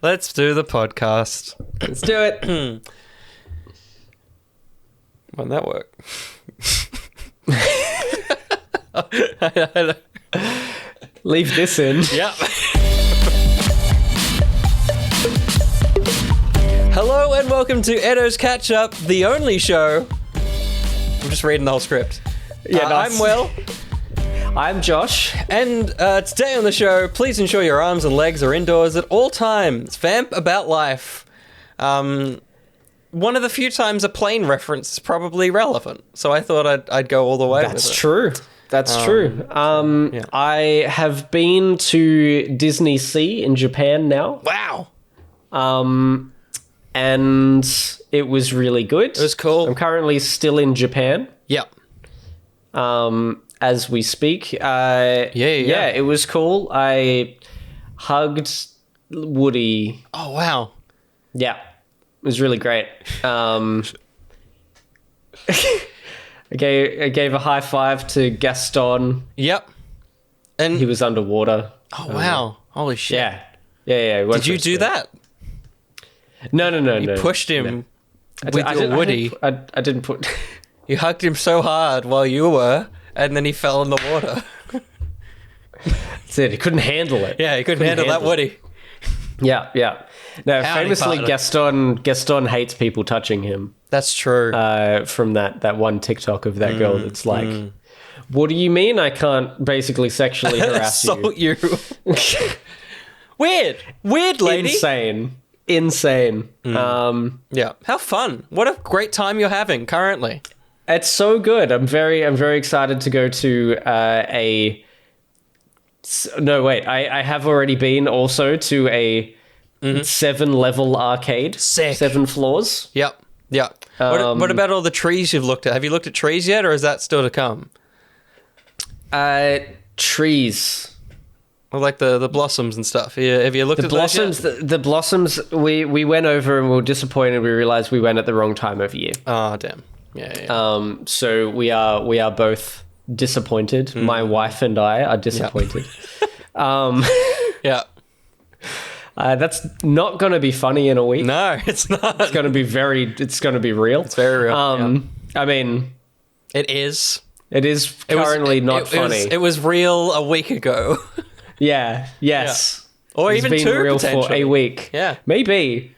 Let's do the podcast. Let's do it. Why'd that work? Leave this in. Yep. Hello and welcome to ETTO's Catch Up, the only show. I'm just reading the whole script. Yeah, nice. I'm Will. I'm Josh. And today on the show, please ensure your arms and legs are indoors at all times. Vamp about life. One of the few times a plane reference is probably relevant, so I thought I'd go all the way with it. That's true. That's true. Yeah. I have been to Disney Sea in Japan now. Wow. And it was really good. It was cool. I'm currently still in Japan. Yep. As we speak. Yeah, it was cool. I hugged Woody. Oh, wow. Yeah, it was really great. I gave a high five to Gaston. Yep. And He was underwater. oh, wow. Holy shit. Yeah. Did you do that? No. You pushed him with your Woody. I didn't put... You hugged him so hard while you were, and then he fell in the water. That's it. He couldn't handle it. Yeah, he couldn't handle that Woody. Yeah. No, Howdy, famously, partner. Gaston hates people touching him. That's true. From that one TikTok of that girl that's like, what do you mean I can't basically sexually harass Assault you. Weird you? lady. Insane. Yeah. How fun. What a great time you're having currently. It's so good. I'm very excited to go to I have already been also to a 7-level arcade. Sick. 7 floors. Yep. What about all the trees you've looked at? Have you looked at trees yet, or is that still to come? Trees. Or like the blossoms and stuff. Have you looked at Blossoms, those yet? the blossoms, we went over and we were disappointed. We realized we went at the wrong time of year. Oh, damn. Yeah. So we are both disappointed. My wife and I are disappointed. Yeah. That's not going to be funny in a week. No, it's not. It's going to be real. It's very real. I mean, it is. it is currently not funny. It was real a week ago. Yeah. Yes. Yeah. Or It's even been 2 real for potentially. a week. Yeah. Maybe.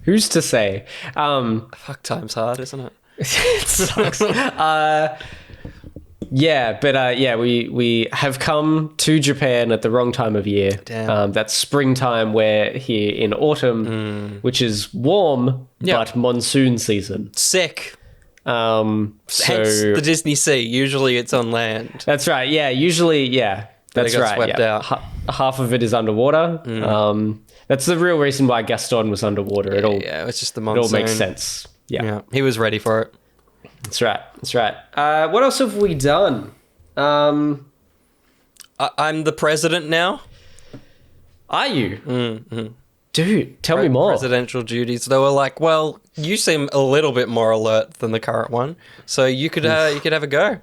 Who's to say? Fuck, time's hard, isn't it? It sucks. We have come to Japan at the wrong time of year. Damn. That's springtime. We're here in autumn, which is warm, but monsoon season. Sick. So Hence the Disney Sea. Usually it's on land. that's right. Yeah, usually, that's got right. swept out. Half of it is underwater. That's the real reason why Gaston was underwater. It all It's just the it monsoon. all makes sense. Yeah, He was ready for it. that's right. What else have we done? I'm the president now. Are you? Dude, tell me more. Presidential duties. They were like, well, you seem a little bit more alert than the current one, so you could have a go.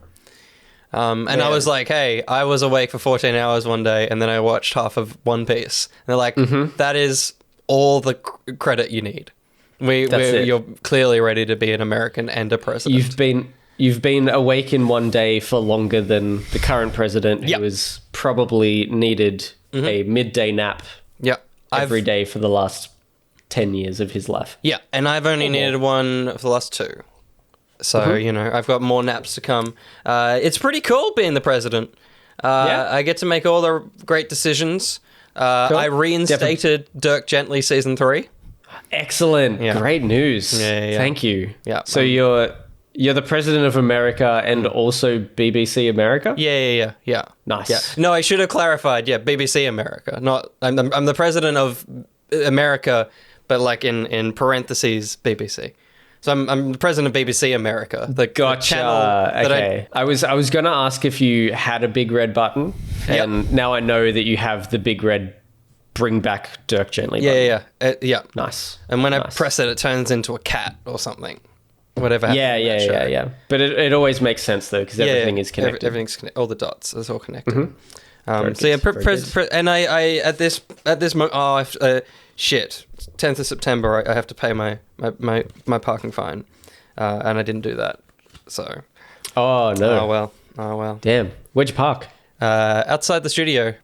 And I was like, hey, I was awake for 14 hours one day, and then I watched half of One Piece. And they're like, that is all the credit you need. You're clearly ready to be an American and a president. You've been awake in one day for longer than the current president, who has probably needed a midday nap every day for the last 10 years of his life. Yeah, and I've only needed one for the last 2. So, I've got more naps to come. It's pretty cool being the president. I get to make all the great decisions. Cool. I reinstated Dirk Gently Season 3. Excellent. Yeah. Great news. Yeah. Thank you. Yeah. So you're the president of America and also BBC America? Yeah. Nice. Yeah. No, I should have clarified. Yeah, BBC America. I'm the president of America, but like in parentheses BBC. So I'm the president of BBC America. The channel that okay. I was going to ask if you had a big red button, and now I know that you have the big red bring back Dirk Gently button. Yeah. Nice. And when I press it, it turns into a cat or something. Whatever happened. Yeah. But it always makes sense though, because everything is connected. Everything's connected. All the dots, it's all connected. Mm-hmm. And I at this moment, shit, 10th of September, I have to pay my parking fine. And I didn't do that. So. Oh, no. Oh, well. Damn. Where'd you park? Outside the studio.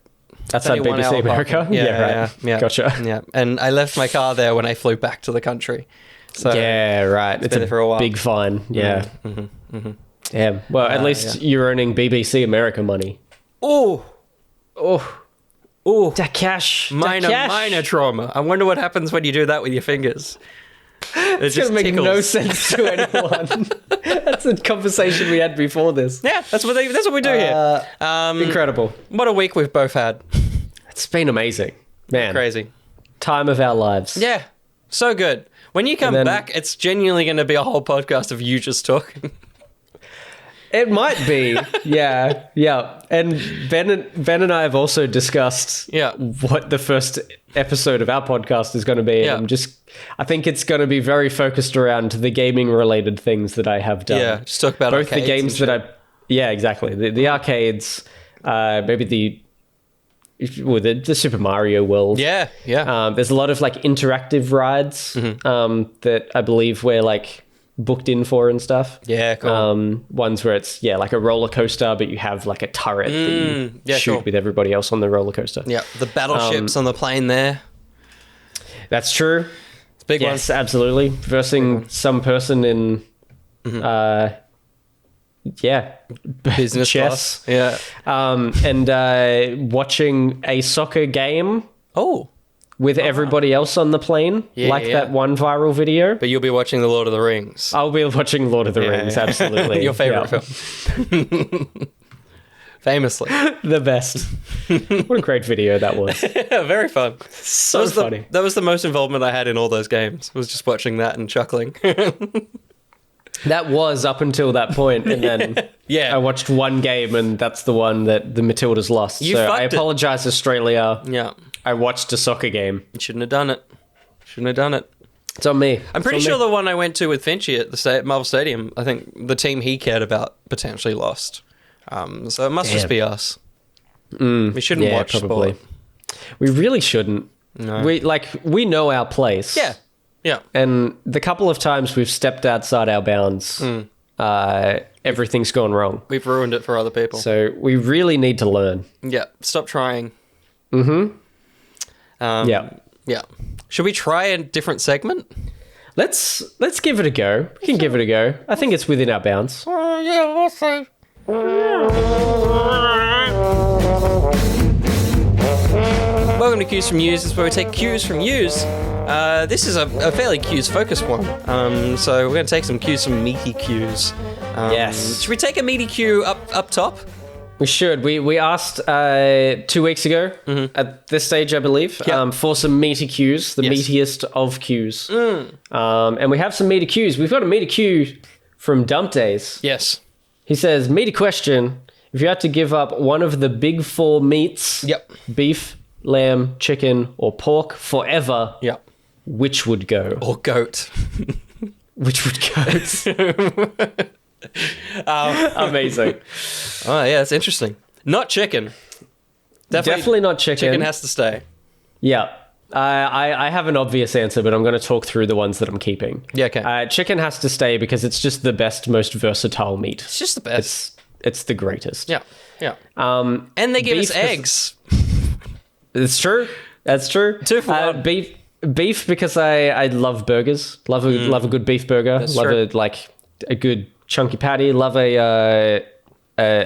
Outside BBC America? Yeah. Gotcha. Yeah. And I left my car there when I flew back to the country. So yeah, right. It's been there for a while. Big fine. Yeah. Damn. Well, at least you're earning BBC America money. Oh. That cash. Minor trauma. I wonder what happens when you do that with your fingers. It's going to make no sense to anyone. That's a conversation we had before this. Yeah, that's what we do here. Incredible. What a week we've both had. It's been amazing. Man. Crazy. Time of our lives. Yeah. So good. When you come back, it's genuinely going to be a whole podcast of you just talking. It might be. Yeah. And Ben and I have also discussed what the first episode of our podcast is going to be. Yeah. I think it's going to be very focused around the gaming related things that I have done. Yeah, just talk about both the games that yeah, exactly. The arcades, maybe the Super Mario World. Yeah. There's a lot of like interactive rides that I believe we're like booked in for and stuff. Yeah, cool. Ones where it's like a roller coaster, but you have like a turret that you shoot with everybody else on the roller coaster. Yeah, the battleships on the plane there. That's true. It's big one. Yes, absolutely. Versing some person in business chess. Class. Yeah. And watching a soccer game. Oh. With everybody else on the plane, that one viral video. But you'll be watching The Lord of the Rings. I'll be watching Lord of the Rings, absolutely. Your favourite film. Famously. The best. What a great video that was. Yeah, very fun. So funny. That was the most involvement I had in all those games, was just watching that and chuckling. That was up until that point, and then I watched one game, and that's the one that the Matildas lost. I apologise, Australia. Yeah. I watched a soccer game. You shouldn't have done it. It's on me. I'm pretty sure the one I went to with Finchy at the Marvel Stadium, I think the team he cared about potentially lost. So it must just be us. We shouldn't watch sport. We really shouldn't. No. We know our place. Yeah. And the couple of times we've stepped outside our bounds, everything's gone wrong. We've ruined it for other people. So we really need to learn. Yeah. Stop trying. Mm-hmm. Yeah. Should we try a different segment? Let's give it a go. We can give it a go. I think it's within our bounds. Yeah, we'll see. Welcome to Cues from Youse. This is where we take cues from Youse. This is a fairly cues-focused one. So we're going to take some cues from Meaty cues. Yes. Should we take a Meaty cue up top? We should. We asked 2 weeks ago at this stage, I believe, for some meaty cues, the meatiest of cues. And we have some meaty cues. We've got a meaty cue from Dump Days. Yes. He says, meaty question. If you had to give up one of the big four meats, beef, lamb, chicken, or pork forever, which would go? Or goat. Which would go? Amazing. Oh, yeah, it's interesting. Not chicken. Definitely not chicken. Chicken has to stay. Yeah. I have an obvious answer, but I'm going to talk through the ones that I'm keeping. Yeah, okay. Chicken has to stay because it's just the best, most versatile meat. It's just the best. It's the greatest. Yeah. And they give us eggs. It's true. That's true. 2 for 1. Beef because I love burgers. Love a good beef burger. That's love true. a good chunky patty. Love a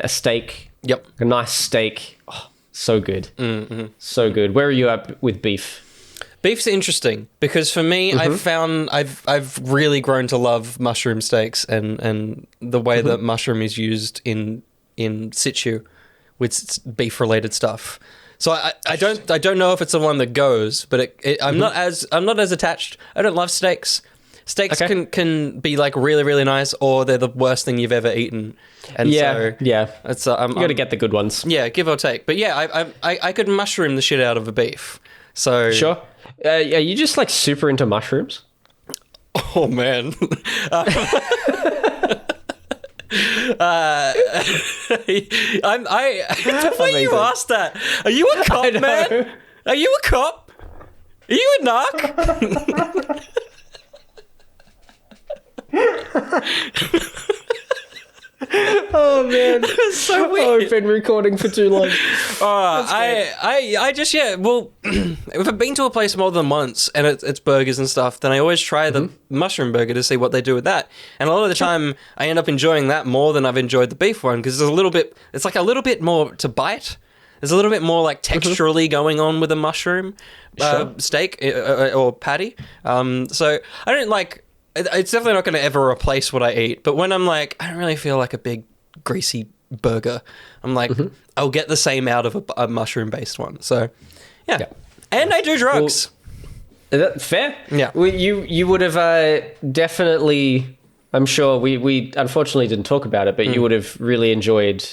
steak. Yep. A nice steak. Oh, so good. Mm-hmm. So good. Where are you at with beef? Beef's interesting because for me, I've found I've really grown to love mushroom steaks and the way that mushroom is used in situ with beef related stuff. So I don't know if it's the one that goes, but I'm not as attached. I don't love steaks. Steaks can be like really, really nice, or they're the worst thing you've ever eaten. And it's you got to get the good ones. Yeah, give or take. But yeah, I could mushroom the shit out of a beef. So sure. Are you just like super into mushrooms? Oh man. The way you asked that, are you a cop, man? Are you a cop? Are you a narc? Oh man, It's so weird. Oh, we've been recording for too long. I just well, if I've been to a place more than once and it's burgers and stuff, then I always try the mushroom burger to see what they do with that. And a lot of the time, I end up enjoying that more than I've enjoyed the beef one because it's like a little bit more to bite. There's a little bit more like texturally going on with a mushroom steak or patty. So I don't like. It's definitely not going to ever replace what I eat. But when I'm like, I don't really feel like a big greasy burger. I'm like, I'll get the same out of a mushroom-based one. So, yeah. And I do drugs. Well, fair. Yeah. Well, you would have definitely. I'm sure we unfortunately didn't talk about it, but you would have really enjoyed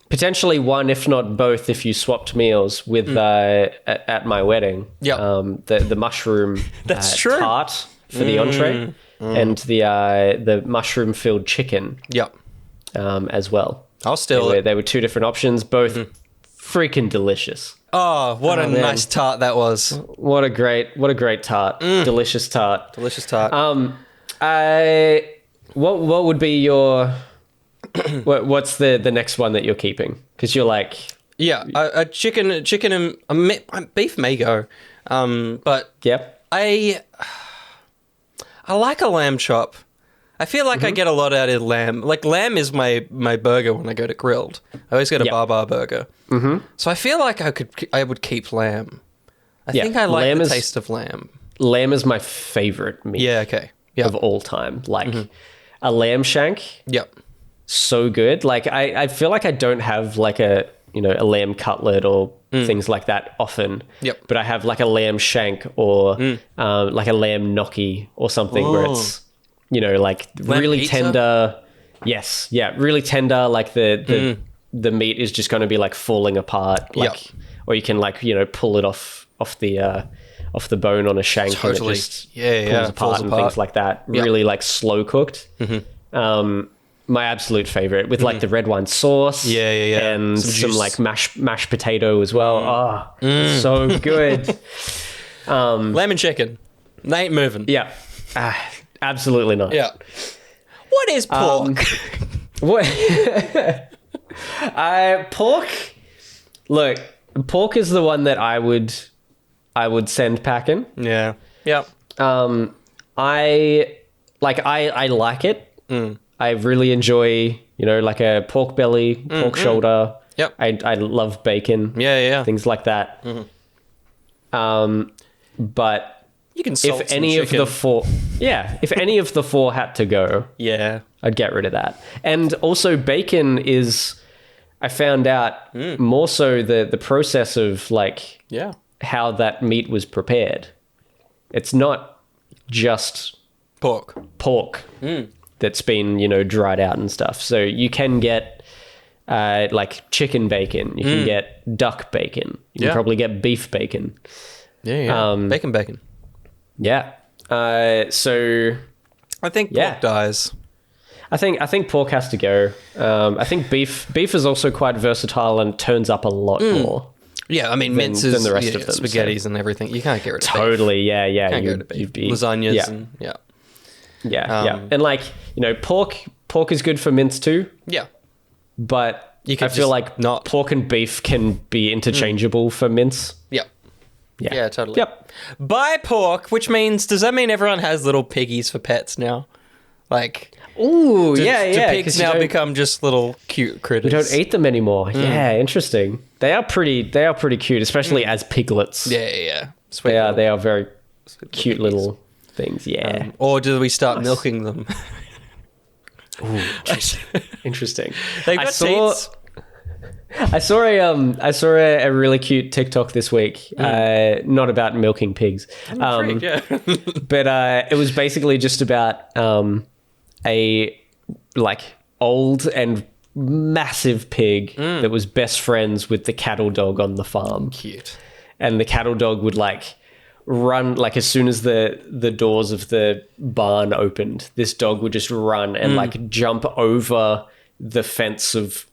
potentially one, if not both, if you swapped meals with at my wedding. Yeah. The mushroom That's true. tart for the entree and the mushroom filled chicken. Yep. As well. I'll steal it. They were two different options, both freaking delicious. Oh, what a nice tart that was. What a great tart. Delicious tart. Delicious tart. What would be your what's the next one that you're keeping? Because you're like a chicken and beef may go. But yep. I like a lamb chop. I feel like I get a lot out of lamb. Like, lamb is my burger when I go to grilled. I always get a bar burger. So I feel like I would keep lamb. I think I like the taste of lamb. Lamb is my favorite meat. Yeah, okay. Of all time. Like, a lamb shank. Yep. So good. Like, I feel like I don't have, like, a lamb cutlet or things like that often. Yep. But I have, like, a lamb shank or, like, a lamb gnocchi or something where it's... like lamb really pizza? tender. Yes. Yeah. Really tender. Like the meat is just going to be like falling apart. Like, or you can like, pull it off the bone on a shank. Totally. And it just falls apart and things like that. Yep. Really like slow cooked. My absolute favorite with like the red wine sauce. Yeah. And some like mashed potato as well. So good. Lamb and chicken. They ain't moving. Yeah. Absolutely not. Yeah. What is pork? What? Pork. Look, pork is the one that I would send packing. Yeah. Yep. I like it. I really enjoy, like a pork belly, pork shoulder. Yep. I love bacon. Yeah. Things like that. But you can salt if any of the four, if any of the four had to go, I'd get rid of that. And also bacon is, I found out more so the process of like how that meat was prepared. It's not just pork that's been, dried out and stuff. So you can get like chicken bacon, you can get duck bacon, you can probably get beef bacon. Yeah. Bacon. Yeah. So I think pork dies. I think pork has to go. I think beef is also quite versatile and turns up a lot more. Yeah, I mean minces than the rest of them, spaghettis and everything. You can't get rid of beef. Totally. Yeah. You can't get rid of beef. Lasagnas and yeah. And like, pork is good for mince too. Yeah. But I feel like pork and beef can be interchangeable for mince. Yep. Yeah, totally. Yep. Buy pork, which means, does that mean everyone has little piggies for pets now? Like, ooh, do pigs now become just little cute critters? You don't eat them anymore. Yeah, interesting. They are pretty cute, especially as piglets. Yeah. Sweet they are very cute little things. Yeah. Or do we start milking them? Ooh, interesting. They got teats. I saw a really cute TikTok this week, not about milking pigs, but it was basically just about a like old and massive pig that was best friends with the cattle dog on the farm. Cute. And the cattle dog would like run, like as soon as the doors of the barn opened, this dog would just run and like jump over the fence of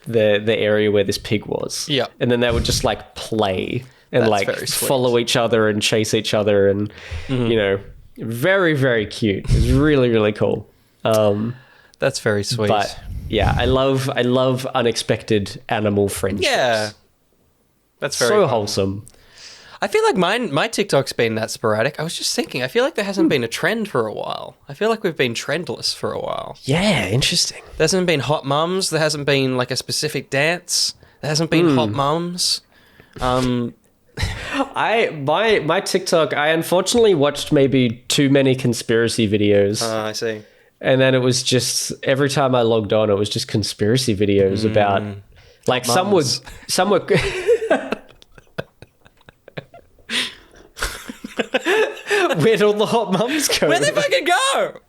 the area where this pig was. Yeah. And then they would just like play and That's like very sweet. follow each other and chase each other, and you know, very, very cute. It's really, really cool. That's very sweet. But yeah, I love unexpected animal friendships. Yeah, that's very so fun. wholesome. I feel like my TikTok's been that sporadic. I was just thinking, I feel like there hasn't been a trend for a while. I feel like we've been trendless for a while. Yeah, interesting. There hasn't been hot mums. There hasn't been like a specific dance. There hasn't been hot mums. My TikTok, I unfortunately watched maybe too many conspiracy videos. I see. And then it was just, every time I logged on, it was just conspiracy videos about, like, some were where'd all the hot mums go? Where'd they fucking go?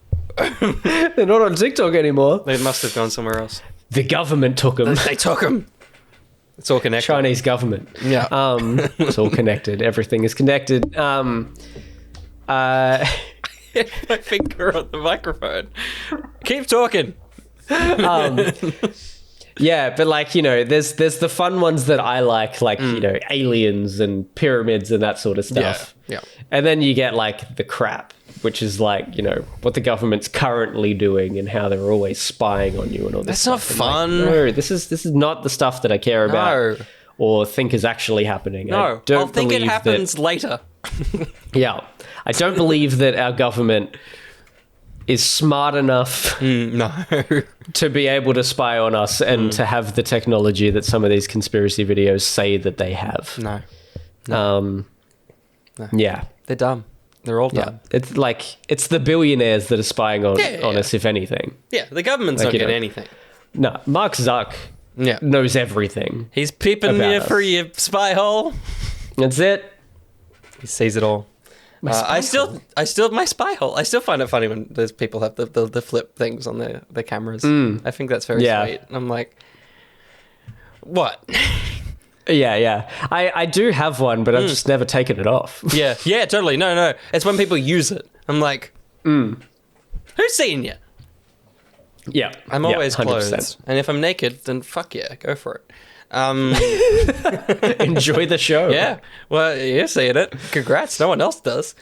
They're not on TikTok anymore. They must have gone somewhere else. The government took them. They took them. It's all connected. Chinese government. Yeah. It's all connected. Everything is connected. My finger on the microphone. Keep talking. Yeah, but like, you know, there's the fun ones that I like, you know, aliens and pyramids and that sort of stuff. Yeah. And then you get like the crap, which is like, you know, what the government's currently doing and how they're always spying on you and all this That's stuff. not fun. Like, no, this is not the stuff that I care about or think is actually happening. No, I'll think it happens later. Yeah. I don't believe that our government is smart enough to be able to spy on us and to have the technology that some of these conspiracy videos say that they have. No. Yeah. They're dumb. They're all dumb. Yeah. It's like, it's the billionaires that are spying on us, if anything. Yeah, the government's not getting anything. No, Mark Zuck knows everything. He's peeping you through your spy hole. That's it. He sees it all. My spy hole. I still find it funny when those people have the flip things on their cameras. I think that's very sweet. I'm like, what? Yeah. I do have one, but I've just never taken it off. Yeah, totally. No. It's when people use it. I'm like, who's seeing you? Yeah. I'm always 100%. clothed. And if I'm naked, then fuck yeah, go for it. Enjoy the show. Yeah. Well, you're seeing it. Congrats. No one else does.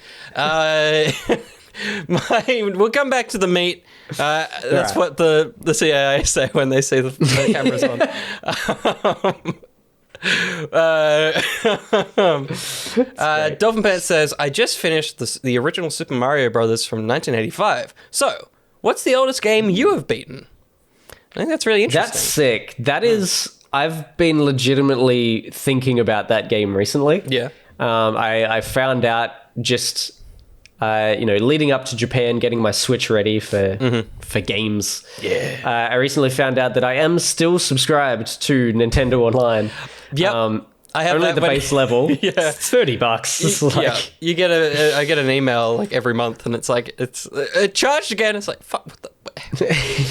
We'll come back to the meat. That's what the CIA say when they see the cameras on. Dolphin Pants says, I just finished the original Super Mario Brothers from 1985. So, what's the oldest game you have beaten? I think that's really interesting. That's sick. That is... I've been legitimately thinking about that game recently. Yeah. I found out just, leading up to Japan, getting my Switch ready for games. Yeah. I recently found out that I am still subscribed to Nintendo Online. Yep. I have only the base level. Yeah. It's $30. It's like... Yeah. I get an email like every month, and it's like it's charged again. It's like fuck. What the?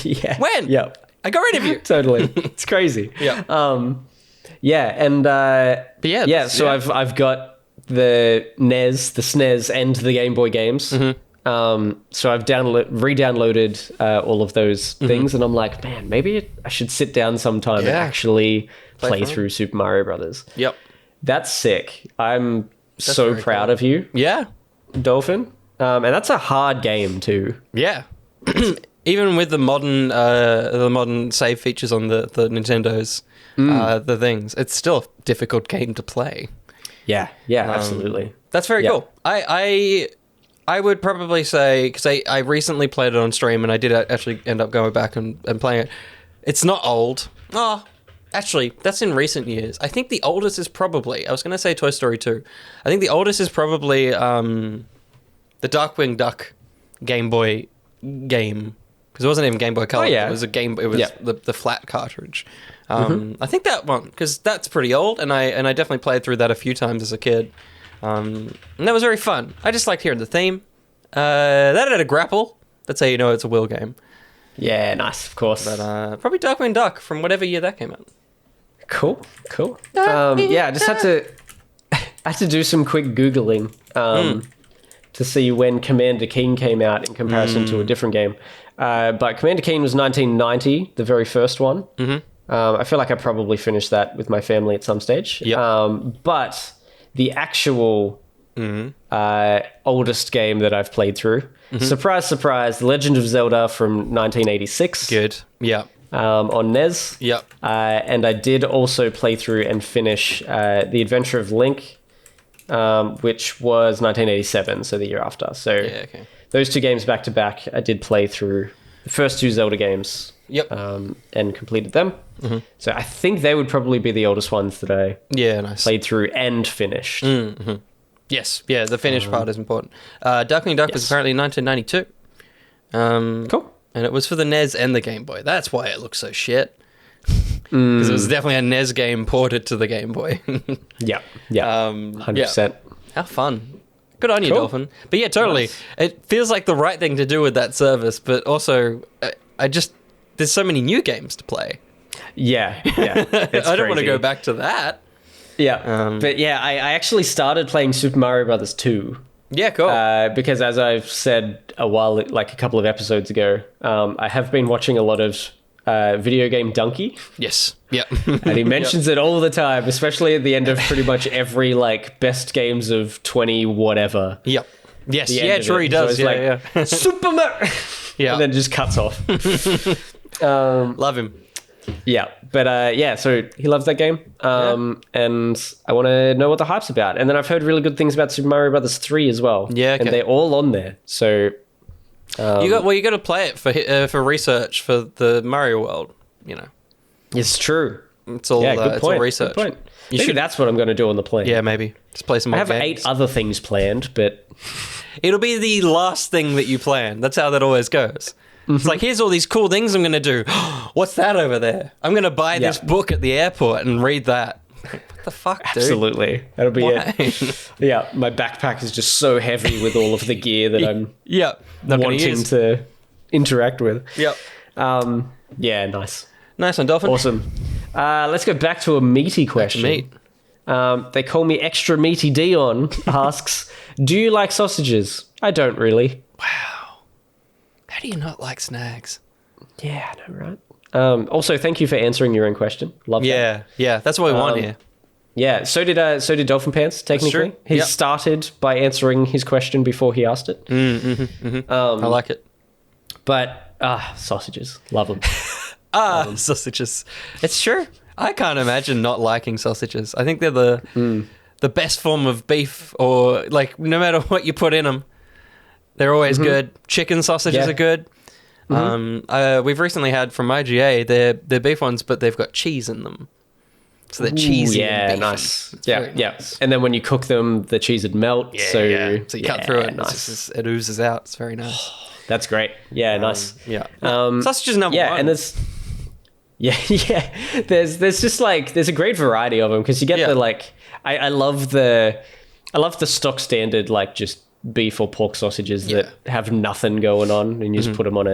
Yeah. When? Yep. I got rid of you. Totally. It's crazy. Yeah. So I've got the NES, the SNES, and the Game Boy games. So I've re-downloaded all of those things, and I'm like, man, maybe I should sit down sometime and actually play through Super Mario Brothers. Yep. That's sick. I'm so proud of you. Yeah. Dolphin. And that's a hard game too. Yeah. Even with the modern save features on the Nintendos, the things, it's still a difficult game to play. Yeah, absolutely. That's very cool. I would probably say, because I recently played it on stream, and I did actually end up going back and playing it. It's not old. Oh, actually, that's in recent years. I think the oldest is probably, I was going to say Toy Story 2. I think the oldest is probably the Darkwing Duck Game Boy game. Because it wasn't even Game Boy Color. Oh, yeah. It was a game. It was the flat cartridge. I think that one, because that's pretty old, and I definitely played through that a few times as a kid, and that was very fun. I just liked hearing the theme. That had a grapple. That's how you know it's a Will game. Yeah, nice, of course. But probably Darkwing Duck from whatever year that came out. Cool. I just had to do some quick Googling to see when Commander Keen came out in comparison to a different game. But Commander Keen was 1990, the very first one. I feel like I probably finished that with my family at some stage. Yep. But the actual oldest game that I've played through. Surprise, surprise, The Legend of Zelda from 1986. Good. Yeah. On NES. Yep. And I did also play through and finish The Adventure of Link, which was 1987, so the year after. So those two games back to back, I did play through the first two Zelda games. Yep. And completed them. So I think they would probably be the oldest ones that I played through and finished. Yes. Yeah, the finished part is important. Duckling Duck was apparently 1992. Cool. And it was for the NES and the Game Boy. That's why it looks so shit. Because it was definitely a NES game ported to the Game Boy. Yeah. 100%. How fun. Good on you, Dolphin. But yeah, totally. Nice. It feels like the right thing to do with that service, but also there's so many new games to play. Yeah. I don't want to go back to that. Yeah. But yeah, I actually started playing Super Mario Brothers 2. Yeah, cool. Because as I've said a couple of episodes ago, I have been watching a lot of Video Game Donkey. Yes. Yep. And he mentions it all the time, especially at the end of pretty much every best games of 20 whatever. Yep. Yes. Yeah, sure he does. So yeah. Super Mario. Yeah. And then just cuts off. Love him. Yeah, but so he loves that game, and I want to know what the hype's about. And then I've heard really good things about Super Mario Brothers 3 as well. Yeah, okay. And they're all on there. So you got to play it for research for the Mario World. It's true. It's all it's all research. Good point. Maybe that's what I'm going to do on the plane. Yeah, maybe just play some more games. I have games. 8 other things planned, but it'll be the last thing that you plan. That's how that always goes. It's like, here's all these cool things I'm going to do. What's that over there? I'm going to buy this book at the airport and read that. What the fuck, dude? Absolutely. That'll be it. Yeah, my backpack is just so heavy with all of the gear that I'm wanting to interact with. Yep. Yeah, nice. Nice one, Dolphin. Awesome. Let's go back to a meaty question. Meat. They call me Extra Meaty Dion asks, do you like sausages? I don't really. Wow. How do you not like snags? Yeah, I know, right? Also, thank you for answering your own question. Love that. Yeah, that's what we want here. Yeah, so did Dolphin Pants, technically. He started by answering his question before he asked it. I like it. But, sausages. Love them. Sausages. It's true. I can't imagine not liking sausages. I think they're the best form of beef, or no matter what you put in them. They're always good. Chicken sausages are good. We've recently had from IGA, they're beef ones, but they've got cheese in them. So they're cheesy and beefy. Nice. Yeah. Nice. And then when you cook them, the cheese would melt. Yeah, so you cut through it and it oozes out. It's very nice. That's great. Yeah, nice. Yeah. Sausages number one. And there's... There's just there's a great variety of them, because you get the I love the stock standard just beef or pork sausages that have nothing going on, and you just put them on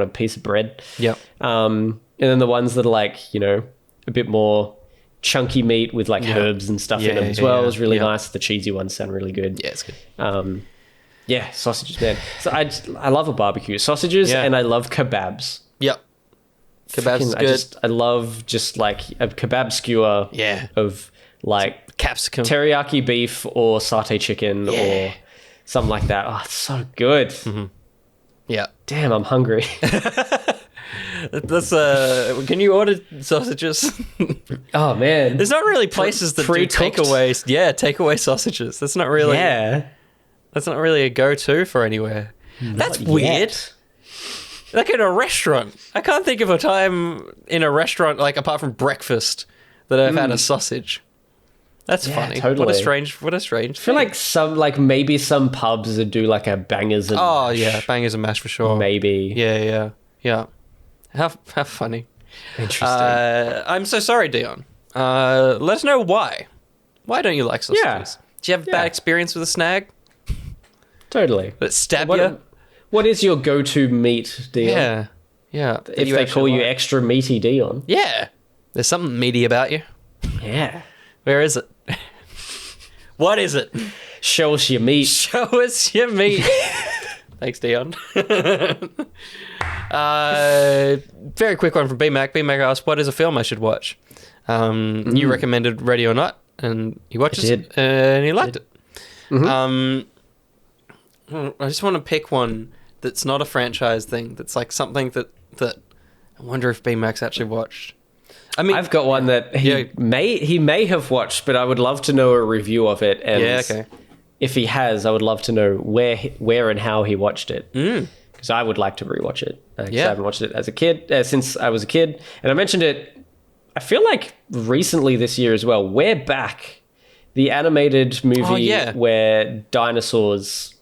a piece of bread. Yeah. And then the ones that are a bit more chunky meat with herbs and stuff in them as well is really nice. The cheesy ones sound really good. Yeah, it's good. Sausages, man. So I love a barbecue. Sausages and I love kebabs. Yep. Kebabs is good. I love just a kebab skewer of capsicum, teriyaki beef or satay chicken or something like that. Oh, it's so good. Yeah. Damn, I'm hungry. That's can you order sausages? Oh man, there's not really places that do takeaways. Yeah, takeaway sausages. That's not really. Yeah. That's not really a go-to for anywhere. That's weird. Like in a restaurant, I can't think of a time in a restaurant apart from breakfast that I've had a sausage. That's funny. Totally. What a strange. I feel like some maybe some pubs that do a bangers and mash. Bangers and mash for sure. Maybe. Yeah. How funny. Interesting. I'm so sorry, Dion. Let us know why. Why don't you like sausages? Do you have a bad experience with a snag? Totally. That stab you? What is your go-to meat, Dion? Yeah. If they call you Extra Meaty Dion. Yeah. There's something meaty about you. Yeah. Where is it? What is it? Show us your meat. Show us your meat. Thanks, Dion. Very quick one from BMac. BMac asked, what is a film I should watch? You recommended Ready or Not. and he watches it, and he liked it. Mm-hmm. I just want to pick one that's not a franchise thing. That's like something that I wonder if B-Max actually watched. I mean, I've got one that he may have watched, but I would love to know a review of it. And okay. If he has, I would love to know where and how he watched it. Because I would like to rewatch it. I haven't watched it as a kid since I was a kid, and I mentioned it. I feel like recently this year as well. We're Back, the animated movie where dinosaurs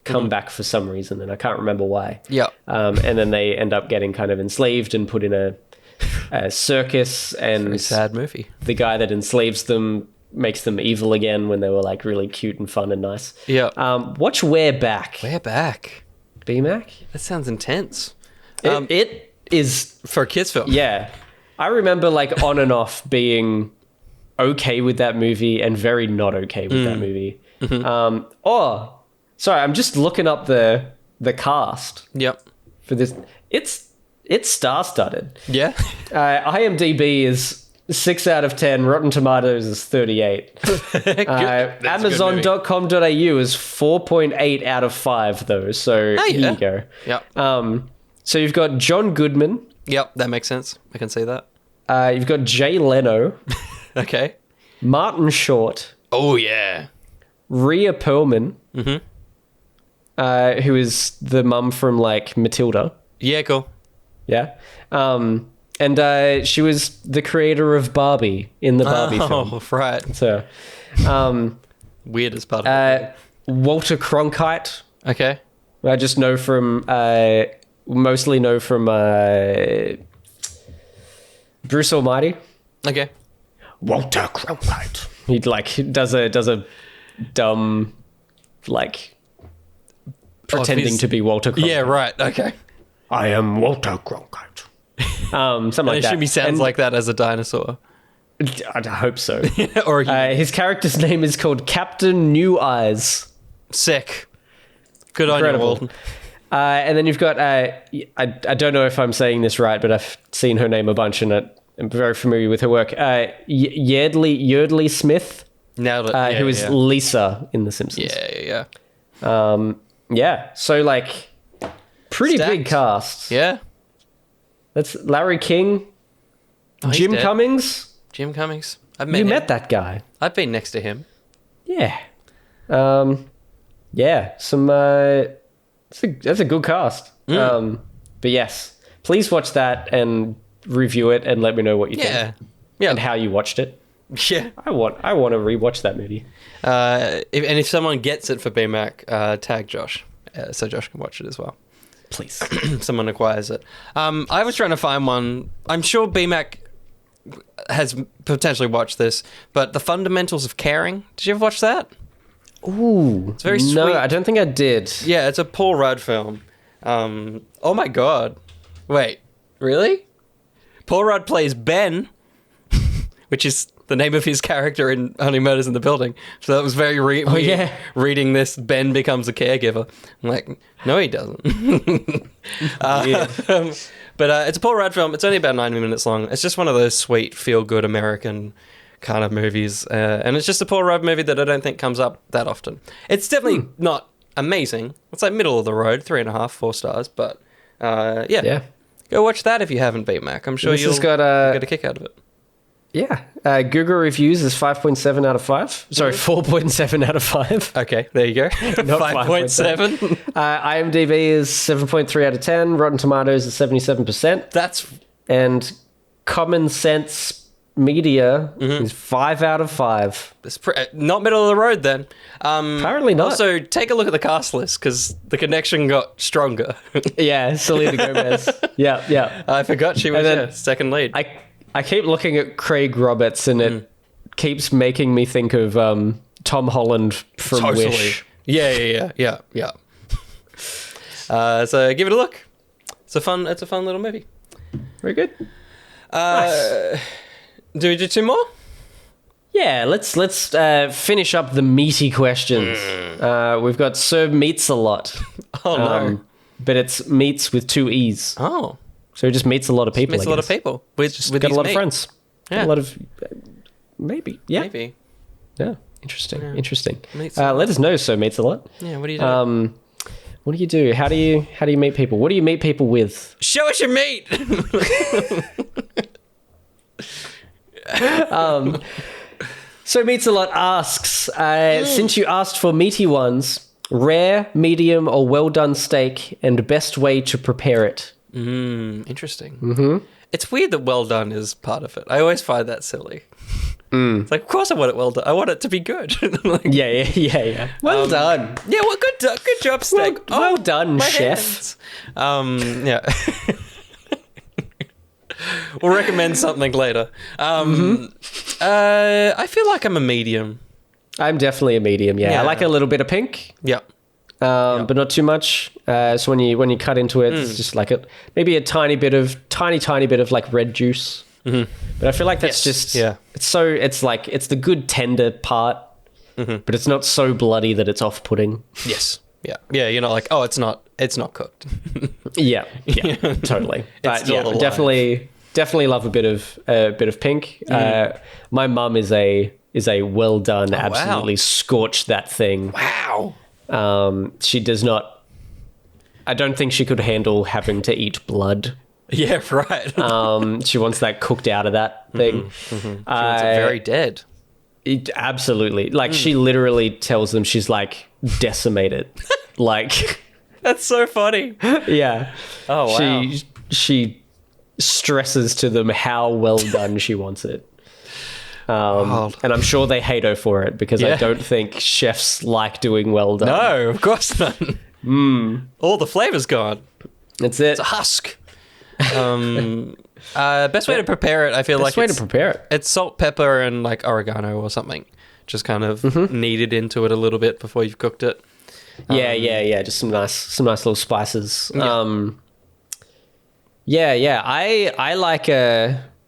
come back for some reason, and I can't remember why. Yeah. And then they end up getting kind of enslaved and put in a circus, and very sad movie. The guy that enslaves them makes them evil again when they were like really cute and fun and nice. Yeah. Watch We're Back. We're Back. B-Mac? That sounds intense. It is for a kids film. Yeah. I remember like on and off being okay with that movie and very not okay with that movie. Mm-hmm. Sorry, I'm just looking up the cast. Yep. For this. It's star-studded. Yeah. IMDb is 6 out of 10. Rotten Tomatoes is 38. Amazon.com.au is 4.8 out of 5 though. So here you go. Yep. So you've got John Goodman. Yep, that makes sense. I can see that. You've got Jay Leno. Okay. Martin Short. Oh, yeah. Rhea Perlman. Mm-hmm. Who is the mum from, like, Matilda. Yeah, cool. Yeah. And she was the creator of Barbie in the Barbie film. Oh, right. So, weirdest part of it. Walter Cronkite. Okay. I just know from... mostly know from Bruce Almighty. Okay. Walter Cronkite. He like does a dumb like pretending to be Walter Cronkite. Yeah, right. Okay. I am Walter Cronkite. Something like that. He sounds like that as a dinosaur. I hope so. Or his character's name is called Captain New Eyes. Sick. Good on you, Walton. And then you've got, I don't know if I'm saying this right, but I've seen her name a bunch and I'm very familiar with her work. Yeardley Smith, who is Lisa in The Simpsons. Yeah. So like, pretty stacked. big cast. Yeah. That's Larry King, Jim Cummings. Jim Cummings. I've met You him. met that guy. I've been next to him. Yeah. Some... That's a good cast. But yes, please watch that and review it and let me know what you think. Yeah. And how you watched it. Yeah. I want to rewatch that movie. If someone gets it for B-Mac, tag Josh, so Josh can watch it as well. Please. Someone acquires it. I was trying to find one. I'm sure B-Mac has potentially watched this, but The Fundamentals of Caring. Did you ever watch that? Ooh, it's very sweet. No, I don't think I did. Yeah, it's a Paul Rudd film. Oh my god. Wait, really? Paul Rudd plays Ben, which is the name of his character in Only Murders in the Building. So that was very weird. Reading this, Ben becomes a caregiver. I'm like, no, he doesn't. But it's a Paul Rudd film. It's only about 90 minutes long. It's just one of those sweet, feel-good American kind of movies, and it's just a Paul Rudd movie that I don't think comes up that often. It's definitely not amazing. It's like middle of the road, 3.5, 4 stars, but go watch that if you haven't, B-Mac. I'm sure you'll get a kick out of it. Yeah. Google reviews is 5.7 out of 5. Sorry, 4.7 out of 5. Okay, there you go. Not 5.7. IMDb is 7.3 out of 10. Rotten Tomatoes is 77%. And Common Sense Media is 5 out of 5. It's not middle of the road then. Apparently not. Also, take a look at the cast list because the connection got stronger. Yeah, Selena Gomez. Yeah. I forgot she was second lead. I keep looking at Craig Roberts and it keeps making me think of Tom Holland from Wish. Yeah. So give it a look. It's a fun little movie. Very good. Nice. Do we do 2 more? Yeah, let's finish up the meaty questions. We've got Sir Meets a lot. Oh no. But it's meets with 2 E's. Oh. So he just meets a lot of people. Meets a lot of people. With got a lot of friends. Yeah. A lot of maybe. Yeah. Maybe. Yeah. Interesting. Yeah. Interesting. Meets a lot. Let us know. So Meets a lot. Yeah. What do you do? What do you do? How do you meet people? What do you meet people with? Show us your meat. So Meets a Lot asks, since you asked for meaty ones, rare, medium, or well done steak, and best way to prepare it. Interesting. Mm-hmm. It's weird that well done is part of it. I always find that silly. It's like, of course I want it well done. I want it to be good. Like, yeah. Well done. Yeah, well, good job, steak. Well done, my chef. hands. Yeah. We'll recommend something later. I feel like I'm a medium. I'm definitely a medium, yeah. I like a little bit of pink. Yep. But not too much. So when you cut into it, it's just like maybe a tiny bit of like red juice. Mm-hmm. But I feel like that's it's the good tender part, but it's not so bloody that it's off-putting. Yes. Yeah. Yeah. You're not like, oh, it's not cooked. yeah. Totally. But yeah, definitely love a bit of pink. My mum is a well done, absolutely scorched that thing. Wow. She does not. I don't think she could handle having to eat blood. Yeah, right. She wants that cooked out of that thing. She wants it very dead. Absolutely. Like, she literally tells them she's, like, decimated. Like... That's so funny. Yeah. Oh, wow. She stresses to them how well done she wants it. And I'm sure they hate her for it, because I don't think chefs like doing well done. No, of course not. All the flavor's gone. That's it. It's a husk. Best way to prepare it, I feel like it's salt, pepper, and like oregano or something. Just kind of kneaded into it a little bit before you've cooked it. Yeah. Just some nice little spices. Yeah. I like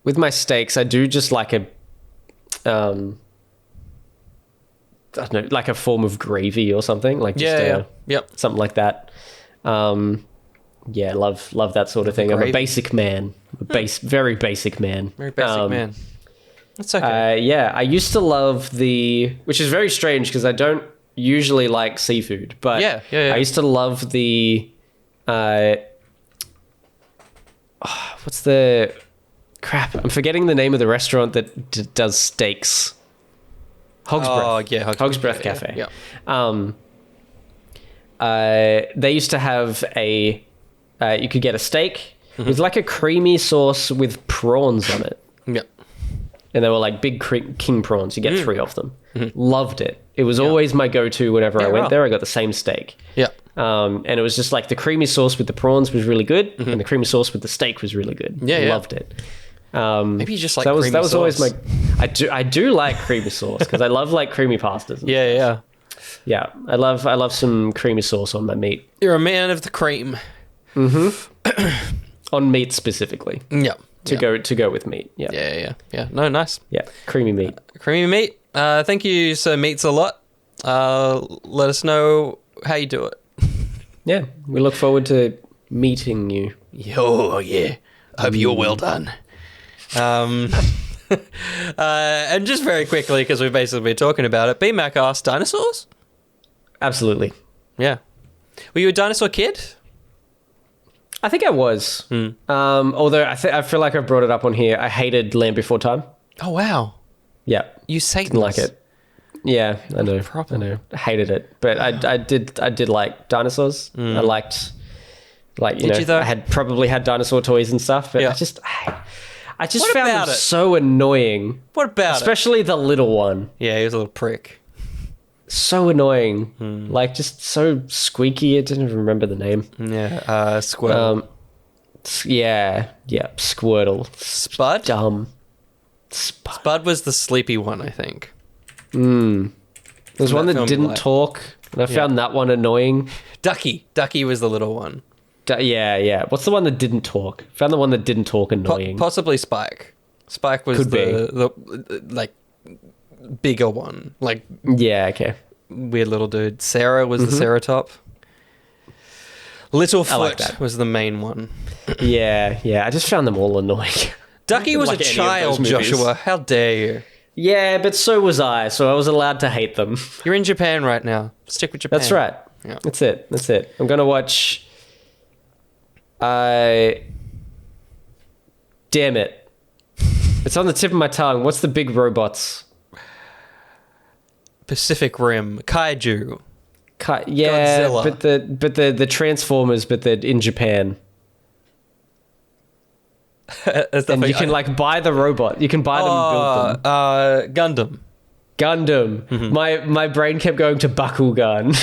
with my steaks, I do just like I don't know, like a form of gravy or something, like just something like that. Yeah, love that sort of thing. Gravy. I'm a basic man. Very basic man. Very basic man. That's okay. Yeah, I used to love which is very strange because I don't usually like seafood, but yeah. I used to love the what's the crap? I'm forgetting the name of the restaurant that does steaks. Hog's Breath. Oh, yeah, Hog's Breath Cafe. Yeah. They used to have you could get a steak with like a creamy sauce with prawns on it. Yeah. And they were like big king prawns. You get 3 of them. Loved it. It was always my go-to whenever I went there. I got the same steak. Yeah. And it was just like the creamy sauce with the prawns was really good, and the creamy sauce with the steak was really good. Loved it. Maybe you just like creamy sauce. That was always my... I do like creamy sauce because I love like creamy pastas. Yeah. Yeah, I love some creamy sauce on my meat. You're a man of the cream. On meat specifically. Yeah. To go with meat. Yeah. Yeah. No, nice. Yeah, creamy meat. Creamy meat. Thank you, Sir Meets a Lot. Let us know how you do it. Yeah, we look forward to meeting you. Oh, yeah. Hope you're well done. And just very quickly, because we've basically been talking about it, BMAC asked, dinosaurs? Absolutely. Yeah. Were you a dinosaur kid? I think I was. Although I feel like I've brought it up on here. I hated Land Before Time. Oh, wow. Yeah. You Satanist. Didn't like it. Yeah, I know. I know. I hated it. But I did like dinosaurs. I liked, like, you know, I had probably had dinosaur toys and stuff, but I just found them so annoying. What about Especially the little one. Yeah, he was a little prick. So annoying. Like, just so squeaky. I didn't even remember the name. Yeah, Squirtle. Yeah, Squirtle. Spud? Dumb. Spud was the sleepy one, I think. There was one that didn't talk, and I found that one annoying. Ducky was the little one. Yeah. What's the one that didn't talk? Found the one that didn't talk annoying. Possibly Spike. Spike was the like bigger one. Like, yeah, okay. Weird little dude. Sarah was the Ceratop. Littlefoot was the main one. Yeah. I just found them all annoying. Ducky was a child, Joshua. How dare you? Yeah, but so was I, so I was allowed to hate them. You're in Japan right now. Stick with Japan. That's right. Yeah. That's it. I'm going to watch... Damn it. It's on the tip of my tongue. What's the big robots? Pacific Rim. Kaiju. Yeah, Godzilla. but the Transformers, but they're in Japan. And you can like buy the robot. You can buy them and build them. Gundam. Mm-hmm. My brain kept going to Bakugan.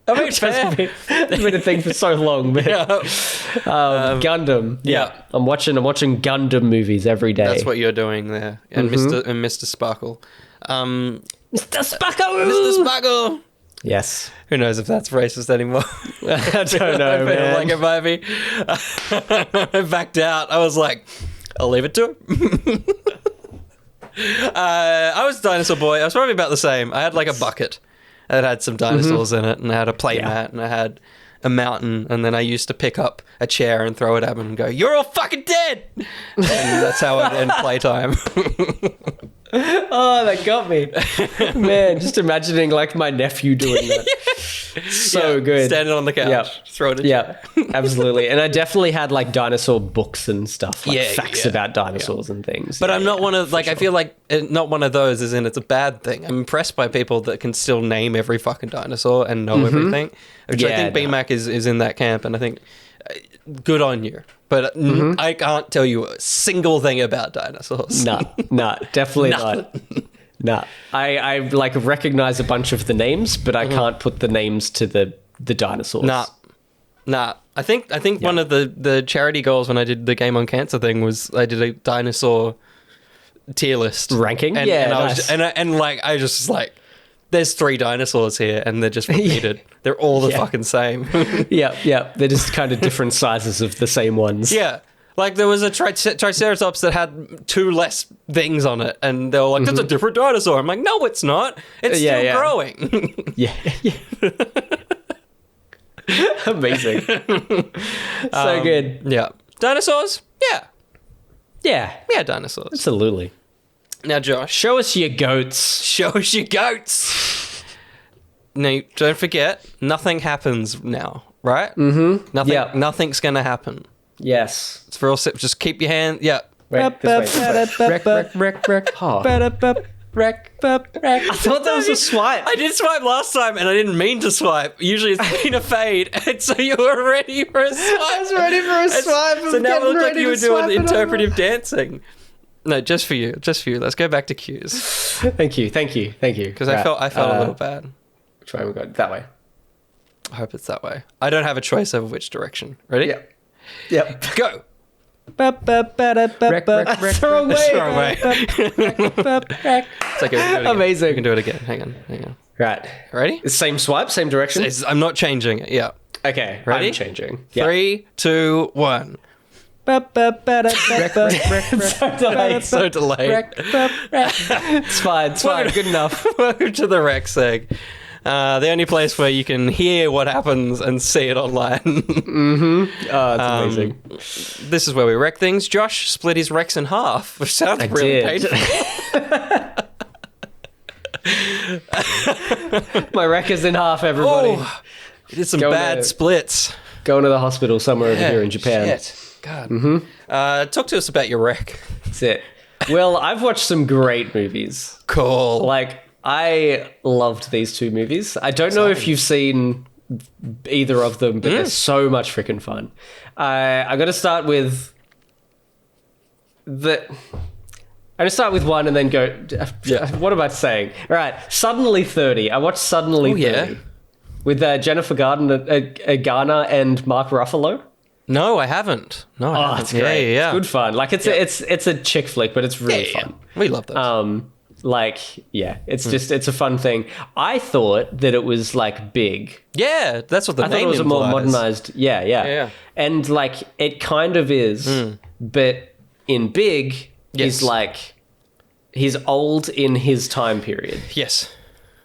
I mean, it's been a thing for so long, but Gundam. Yeah. I'm watching Gundam movies every day. That's what you're doing there. And Mr. Sparkle. Mr. Sparkle! Mr. Sparkle! Yes. Who knows if that's racist anymore? I don't know, I feel like it might be. I backed out. I was like, I'll leave it to him. I was a dinosaur boy. I was probably about the same. I had like a bucket that had some dinosaurs in it, and I had a play mat, and I had a mountain, and then I used to pick up a chair and throw it at him and go, "You're all fucking dead!" And that's how I'd end playtime. Oh, that got me. Man, just imagining like my nephew doing that. So good. Standing on the couch, throw it at you. Absolutely. And I definitely had like dinosaur books and stuff, like facts about dinosaurs and things. But I'm not one of, like, I feel like not one of those as in it's a bad thing. I'm impressed by people that can still name every fucking dinosaur and know everything, which I think BMAC is in that camp, and I think good on you. But I can't tell you a single thing about dinosaurs. Nah, definitely not. Nah. I like recognize a bunch of the names, but I can't put the names to the dinosaurs. Nah. I think one of the charity goals when I did the Game on Cancer thing was I did a dinosaur tier list ranking. And I was I just like, there's 3 dinosaurs here, and they're just repeated. They're all the fucking same. Yeah. They're just kind of different sizes of the same ones. Yeah. Like, there was a Triceratops that had 2 less things on it, and they were like, that's a different dinosaur. I'm like, no, it's not. It's still growing. Yeah. Amazing. So good. Yeah. Dinosaurs? Yeah. Yeah, Dinosaurs. absolutely. Now, Josh. Show us your goats. Show us your goats. Now, don't forget, nothing happens now, right? Mm-hmm. Nothing's going to happen. Yes. It's real simple. Just keep your hand. Yeah. Wait, this way. Rec. Oh. Rec. I thought that was a swipe. I did swipe last time, and I didn't mean to swipe. Usually it's been a fade, and so you were ready for a swipe. I was ready for a swipe. So now it looked like you were doing interpretive dancing. No, just for you. Let's go back to cues. Thank you. Because I felt a little bad. Which way we go? That way. I hope it's that way. I don't have a choice over which direction. Ready? Yep. Go. That's the wrong way. It's okay. Amazing. We can do it again. Hang on. Right. Ready? Same swipe, same direction. I'm not changing it. Yeah. Okay. Ready? I'm changing. 3, 2, 1. So delayed. It's fine. Good enough. Welcome to the Rec Seg. The only place where you can hear what happens and see it online. Oh, that's amazing. This is where we wreck things. Josh split his Rex in half, which sounds really painful. My Rec is in half, everybody. Oh, we did some bad splits. Going to the hospital somewhere over here in Japan. Shit. God. Talk to us about your Rec. That's it. Well, I've watched some great movies. Cool. Like, I loved these 2 movies. I don't know if you've seen either of them, but they're so much freaking fun. I'm going to start with I'm going to start with one and then go... What am I saying? All right. Suddenly 30. I watched Suddenly 30. Yeah. With Jennifer Garner and Mark Ruffalo. No, I haven't. It's great. Yeah. It's good fun. Like, it's a chick flick, but it's really fun. We love those. It's a fun thing. I thought that it was like Big. Yeah, that's what the name I thought it was implies. a more modernized. Yeah. And like it kind of is, but in Big, he's like he's old in his time period. Yes.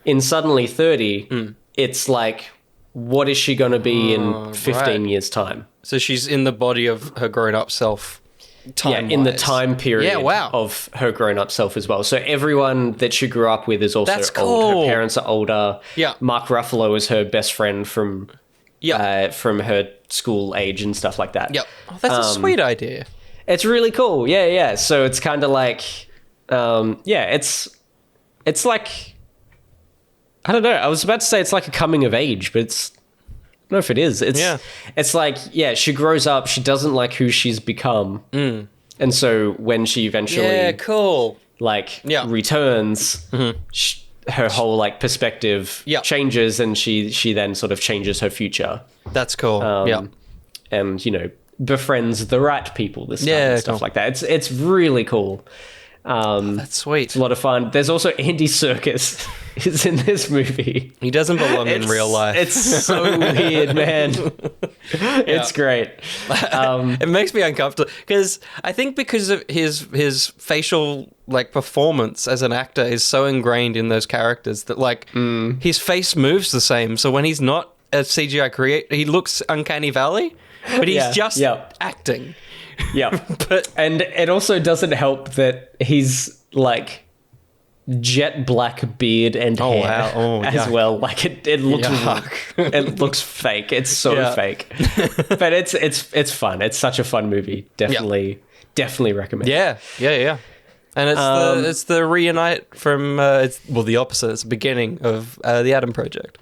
In Suddenly 30, it's like, what is she going to be in 15 years' time? So she's in the body of her grown-up self. in the time period of her grown-up self as well. So everyone that she grew up with is also old. Her parents are older. Yeah. Mark Ruffalo is her best friend from her school age and stuff like that. Yep. Oh, that's a sweet idea. It's really cool. Yeah. So it's kind of like, it's like, I don't know. I was about to say it's like a coming of age, but I don't know if it is. It's like, she grows up. She doesn't like who she's become. And so when she eventually returns, her whole like perspective changes, and she then sort of changes her future. That's cool. And, you know, befriends the right people this time and stuff like that. It's really cool. That's sweet. It's a lot of fun. There's also Andy Serkis is in this movie. He doesn't belong in real life. It's so weird, man. It's great. It makes me uncomfortable because of his facial like performance as an actor is so ingrained in those characters that like his face moves the same. So when he's not a CGI creator, he looks Uncanny Valley, but he's just acting. Yeah. And it also doesn't help that he's like jet black beard and hair as well. Like it looks it looks fake. It's so fake. But it's fun. It's such a fun movie. Definitely recommend. Yeah. And it's the reunite from the opposite. It's the beginning of the Adam Project.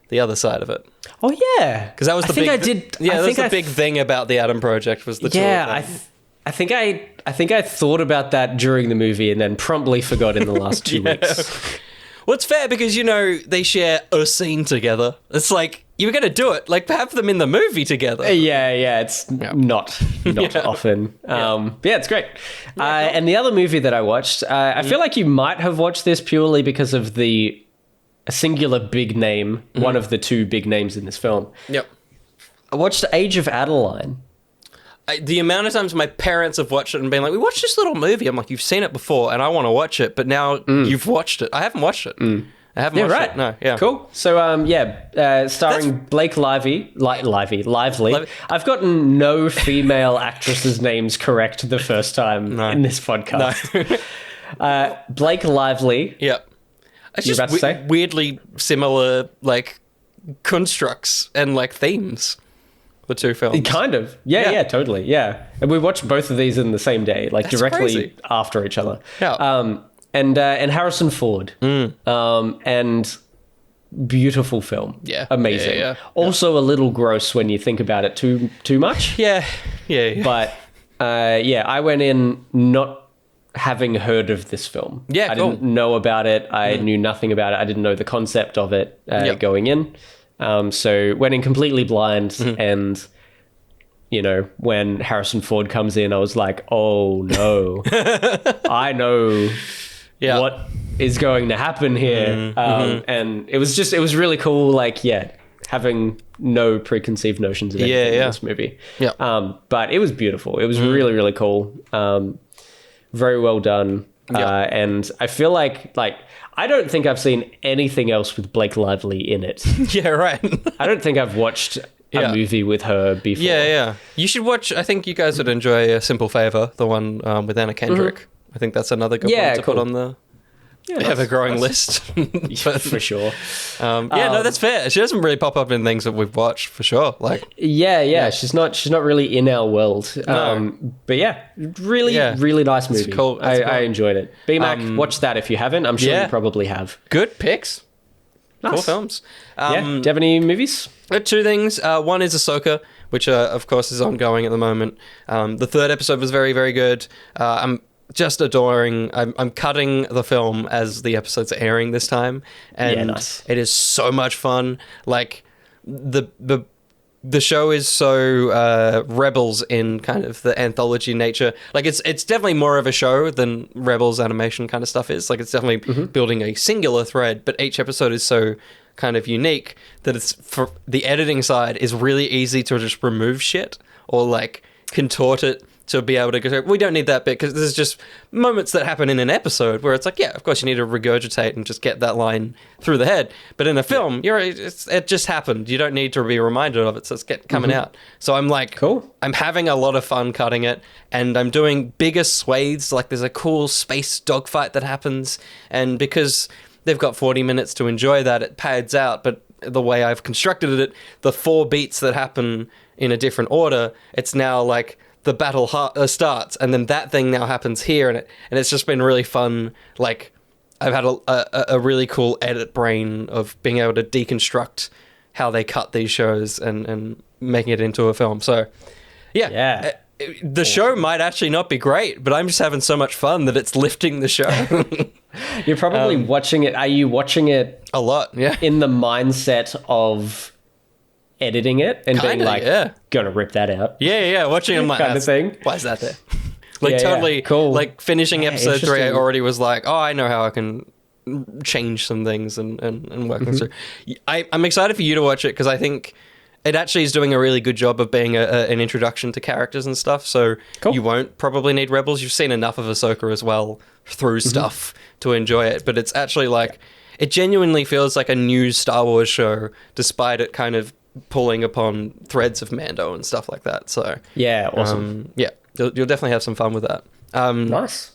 The other side of it. Oh yeah, because that was the big thing about the Adam Project was the two of them. I think I thought about that during the movie and then promptly forgot in the last 2 weeks. Well, it's fair because, you know, they share a scene together. It's like, you were going to do it. Like, have them in the movie together. Yeah, it's not often. It's great. Cool. And the other movie that I watched, I feel like you might have watched this purely because of a singular big name, one of the two big names in this film. Yep. I watched Age of Adeline. The amount of times my parents have watched it and been like, we watched this little movie. I'm like, you've seen it before and I want to watch it, but now you've watched it. I haven't watched it. I haven't watched it. No, Cool. So, starring Blake Lively. I've gotten no female actresses' names correct the first time in this podcast. No. Blake Lively. Yep. It's just weirdly similar, like, constructs and, like, themes. The two films. Kind of. Yeah, totally. Yeah. And we watched both of these in the same day, like That's directly crazy. After each other. Yeah. And Harrison Ford. And beautiful film. Yeah. Amazing. Yeah. Also a little gross when you think about it too much. Yeah. But I went in not having heard of this film. Yeah, I didn't know about it. I knew nothing about it. I didn't know the concept of it going in. So went in completely blind, and you know, when Harrison Ford comes in, I was like, "Oh no, I know what is going to happen here." And it was really cool. Like, having no preconceived notions of anything in this movie. Yeah. But it was beautiful. It was really, really cool. Very well done. And I feel like I don't think I've seen anything else with Blake Lively in it. Yeah, right. I don't think I've watched a movie with her before. Yeah. You should watch, I think you guys would enjoy Simple Favor, the one with Anna Kendrick. I think that's another good one to put on the ever-growing list. For sure. That's fair. She doesn't really pop up in things that we've watched, for sure. Like, she's not really in our world. No. But really nice movie. It's cool. I enjoyed it. BMAC, watch that if you haven't. I'm sure you probably have. Good picks. Nice. Cool films. Do you have any movies? Two things. One is Ahsoka, which of course is ongoing at the moment. The third episode was very, very good. I'm just adoring. I'm cutting the film as the episodes are airing this time, and it is so much fun. Like the show is so Rebels in kind of the anthology nature. Like it's definitely more of a show than Rebels animation kind of stuff is. Like it's definitely building a singular thread, but each episode is so kind of unique that it's, for the editing side, is really easy to just remove shit or like contort it to be able to go, we don't need that bit, because there's just moments that happen in an episode where it's like, yeah, of course you need to regurgitate and just get that line through the head. But in a film, it just happened. You don't need to be reminded of it, so it's coming out. So I'm like, cool. I'm having a lot of fun cutting it, and I'm doing bigger swathes. Like there's a cool space dogfight that happens, and because they've got 40 minutes to enjoy that, it pads out. But the way I've constructed it, the 4 beats that happen in a different order, it's now like the battle starts, and then that thing now happens here, and it's just been really fun. Like I've had a really cool edit brain of being able to deconstruct how they cut these shows and making it into a film. So yeah. The show might actually not be great, but I'm just having so much fun that it's lifting the show. You're probably watching it. Are you watching it a lot? Yeah. In the mindset of editing it and being like, gonna rip that out. Yeah. Watching it, like, kind of thing. Why is that there? Like totally cool. Like finishing episode 3, I already was like, oh, I know how I can change some things and work them through. I'm excited for you to watch it, because I think it actually is doing a really good job of being an introduction to characters and stuff. So you won't probably need Rebels. You've seen enough of Ahsoka as well through stuff to enjoy it. But it's actually like, it genuinely feels like a new Star Wars show, despite it kind of pulling upon threads of Mando and stuff like that. So yeah, awesome. You'll definitely have some fun with that. Nice.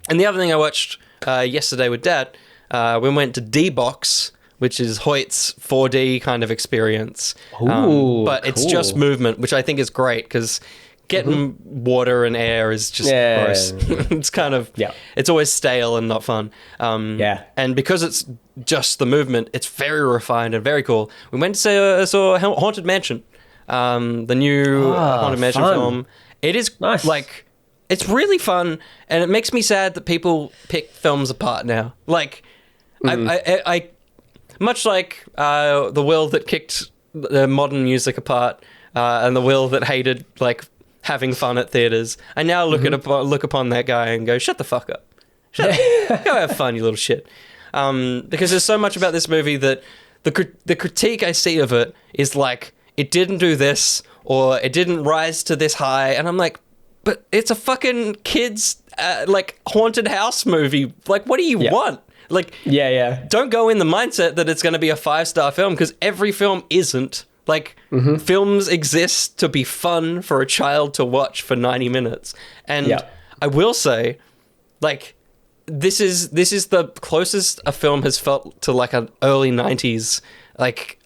And the other thing I watched yesterday with Dad, we went to D-Box, which is Hoyt's 4D kind of experience. But it's just movement, which I think is great, because getting water and air is just gross. It's kind of, it's always stale and not fun. And because it's just the movement, it's very refined and very cool. We went to saw Haunted Mansion, the new Haunted Mansion film. It is nice. Like, it's really fun, and it makes me sad that people pick films apart now. Like, I much like the will that kicked the modern music apart, and the will that hated like having fun at theaters, I now look upon that guy and go, shut the fuck up. Shut up. Go have fun, you little shit. Because there's so much about this movie that the critique I see of it is like, it didn't do this, or it didn't rise to this high, and I'm like, but it's a fucking kids like haunted house movie. Like, what do you want? Like, don't go in the mindset that it's going to be a 5-star film, because every film isn't. Like, films exist to be fun for a child to watch for 90 minutes. And I will say, like, this is the closest a film has felt to like an early 90s like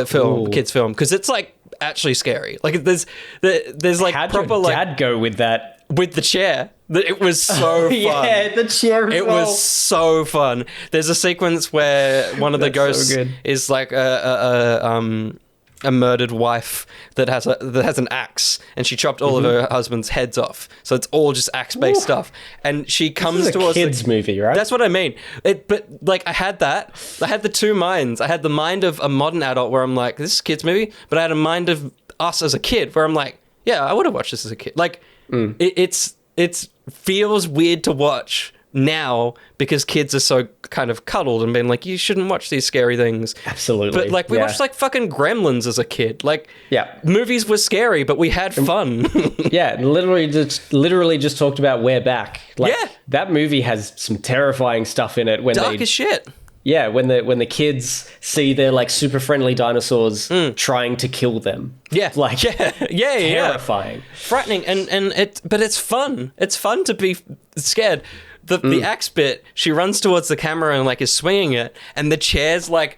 film, kids film, because it's like actually scary. Like, there's like how'd proper your like dad go with that? With the chair. It was so fun. Yeah, the chair as It was so fun. There's a sequence where one of the ghosts is like a murdered wife that has an axe, and she chopped all of her husband's heads off. So it's all just axe-based stuff. And she comes towards a kids movie, right? That's what I mean. But like, I had the two minds. I had the mind of a modern adult where I'm like, this is a kids movie, but I had a mind of us as a kid where I'm like, yeah, I would have watched this as a kid. Like, it feels weird to watch now because kids are so kind of cuddled and being like, you shouldn't watch these scary things. Absolutely. But like, we watched like fucking Gremlins as a kid. Like, movies were scary, but we had fun. Literally just talked about We're Back. Like, that movie has some terrifying stuff in it. When dark as shit. Yeah, when the kids see their like super friendly dinosaurs trying to kill them. Like terrifying, frightening, but it's fun. It's fun to be scared. The axe bit, she runs towards the camera and like is swinging it, and the chair's like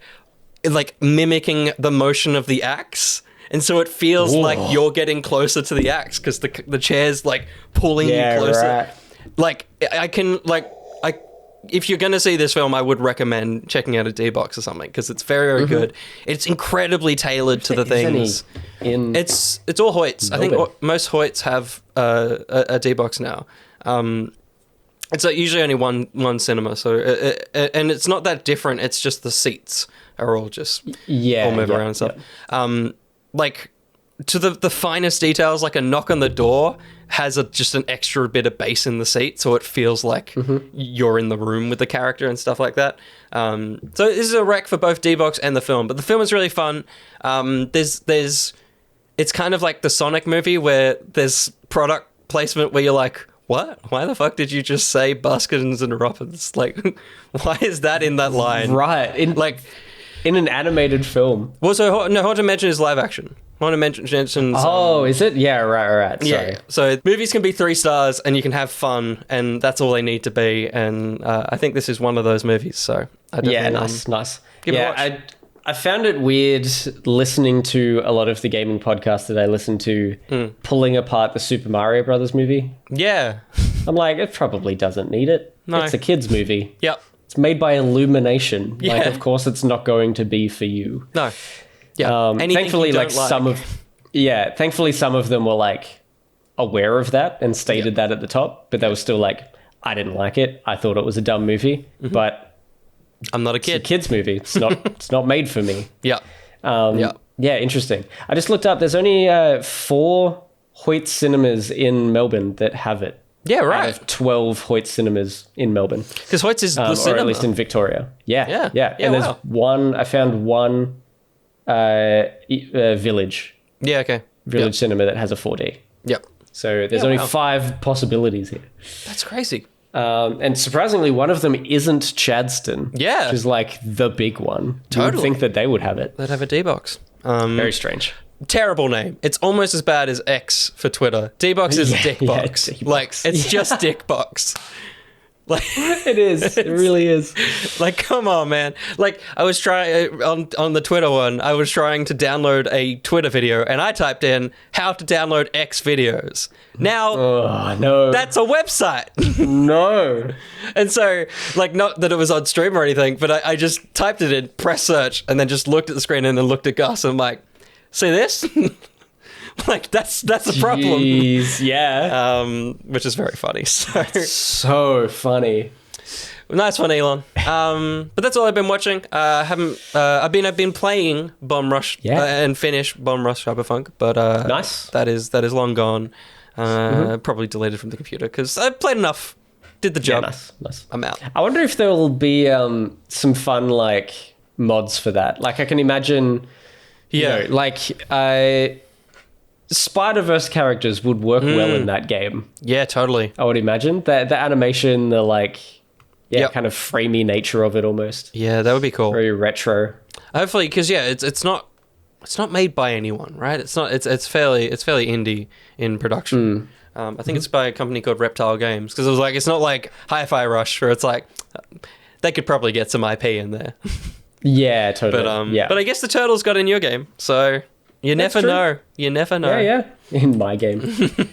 mimicking the motion of the axe, and so it feels like you're getting closer to the axe because the chair's like pulling you closer. Right. Like, if you're going to see this film, I would recommend checking out a D-Box or something, because it's very, very good. It's incredibly tailored to the things. It's all Hoyts. I think most Hoyts have a D-Box now. It's usually only one cinema, so and it's not that different. It's just the seats are all just all move around and stuff. Like, to the finest details, like a knock on the door has just an extra bit of bass in the seat, so it feels like you're in the room with the character and stuff like that. So this is a rec for both D-Box and the film, but the film is really fun. It's kind of like the Sonic movie where there's product placement where you're like, what? Why the fuck did you just say Baskins and Robbins? Like, why is that in that line? Right. In an animated film. Well, so Haunted Mansion is live action. Haunted Mansion. Oh, is it? Yeah, right. Sorry. Yeah. So movies can be 3 stars and you can have fun, and that's all they need to be. And I think this is one of those movies. So I definitely, nice. Give it a watch. I found it weird listening to a lot of the gaming podcasts that I listened to pulling apart the Super Mario Brothers movie. Yeah. I'm like, it probably doesn't need it. No. It's a kid's movie. Yep. It's made by Illumination. Yeah. Like, of course, it's not going to be for you. No. Yeah. Thankfully, thankfully some of them were like aware of that and stated that at the top, but they were still like, I didn't like it. I thought it was a dumb movie, but I'm not a kid. It's a kid's movie. It's not made for me. Yeah. Yeah, interesting. I just looked up. There's only 4 Hoyt cinemas in Melbourne that have it. Yeah, right. Out of 12 Hoyt cinemas in Melbourne. Because Hoyt's is the or cinema. at least in Victoria. Yeah. And there's wow. one. I found one village. Yeah. Okay. Village cinema that has a 4D. Yep. So there's only 5 possibilities here. That's crazy. And surprisingly, one of them isn't Chadston. Yeah. Which is like the big one. Totally. You would think that they would have it. They'd have a D-Box. Very strange. Terrible name. It's almost as bad as X for Twitter. D-Box is Dickbox. D-Box. Like, it's just Dickbox. Like, it is. It really is. Like, come on, man. Like, I was trying on the Twitter one. I was trying to download a Twitter video, and I typed in how to download X videos. Now, no, that's a website. No. And so, like, not that it was on stream or anything, but I just typed it in, press search, and then just looked at the screen and then looked at Gus, and I'm like, see this? Like, that's the problem. Jeez, yeah. Which is very funny. So funny. Nice one, Elon. But that's all I've been watching. I've been playing Bomb Rush and finished Bomb Rush Cyberpunk, but nice. That is long gone. Probably deleted from the computer because I played enough. Did the job. Yeah, nice. I'm out. I wonder if there will be some fun like mods for that. Like I can imagine. Yeah. Spider-Verse characters would work well in that game. Yeah, totally. I would imagine the animation, the like, kind of framey nature of it almost. Yeah, that would be cool. Very retro. Hopefully, because it's not made by anyone, right? It's fairly indie in production. I think it's by a company called Reptile Games because it was like it's not like Hi-Fi Rush where it's like they could probably get some IP in there. Yeah, totally. But I guess the Turtles got in your game, so. You never know. You never know. Yeah. In my game.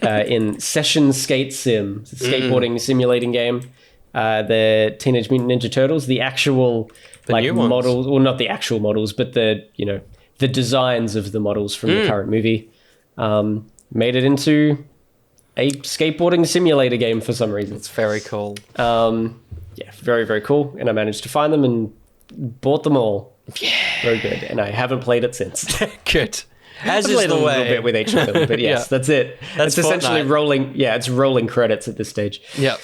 In Session Skate Sim, it's a skateboarding simulating game. The Teenage Mutant Ninja Turtles, the actual new models, well, not the actual models, but the designs of the models from the current movie, made it into a skateboarding simulator game for some reason. It's very cool. Very, very cool. And I managed to find them and bought them all. Yeah. Very good. And I haven't played it since. Good. As I've is played the a way. little bit with each of them, but yes, that's it. That's it's essentially Fortnite. rolling. Yeah, it's rolling credits at this stage. Yep.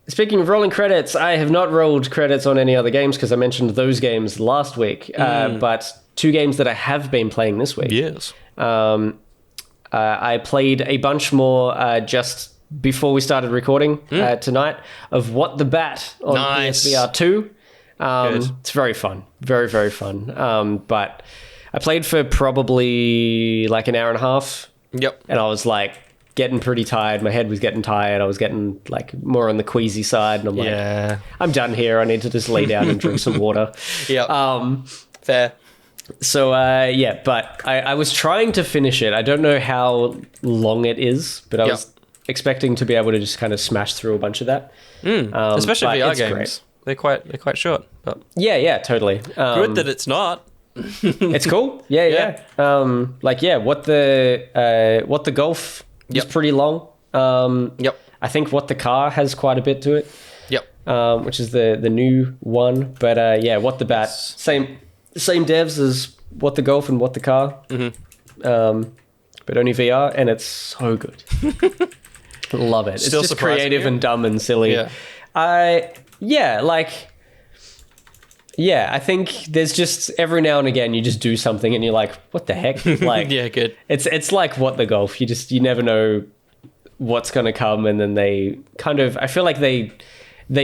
Speaking of rolling credits, I have not rolled credits on any other games because I mentioned those games last week. But 2 games that I have been playing this week. Yes. I played a bunch more just before we started recording tonight of What the Bat on PSVR 2. It's very fun. Very, very fun. But I played for probably like an hour and a half. Yep. And I was like getting pretty tired. My head was getting tired. I was getting like more on the queasy side. And I'm like, I'm done here. I need to just lay down and drink some water. Yep. Fair. So, but I was trying to finish it. I don't know how long it is, but I was expecting to be able to just kind of smash through a bunch of that. Especially VR games. Great. They're quite short. But yeah, totally. good that it's not. It's cool. Yeah. What the Golf is pretty long. I think What the Car has quite a bit to it. Yep. Which is the new one. But What the Bat, same devs as What the Golf and What the Car. But only VR, and it's so good. Love it. Still it's just creative and dumb and silly. Yeah. Yeah, I think there's just every now and again you just do something and you're like, what the heck? Like, yeah, good. It's like What the Golf. You never know what's going to come, and then they kind of, I feel like they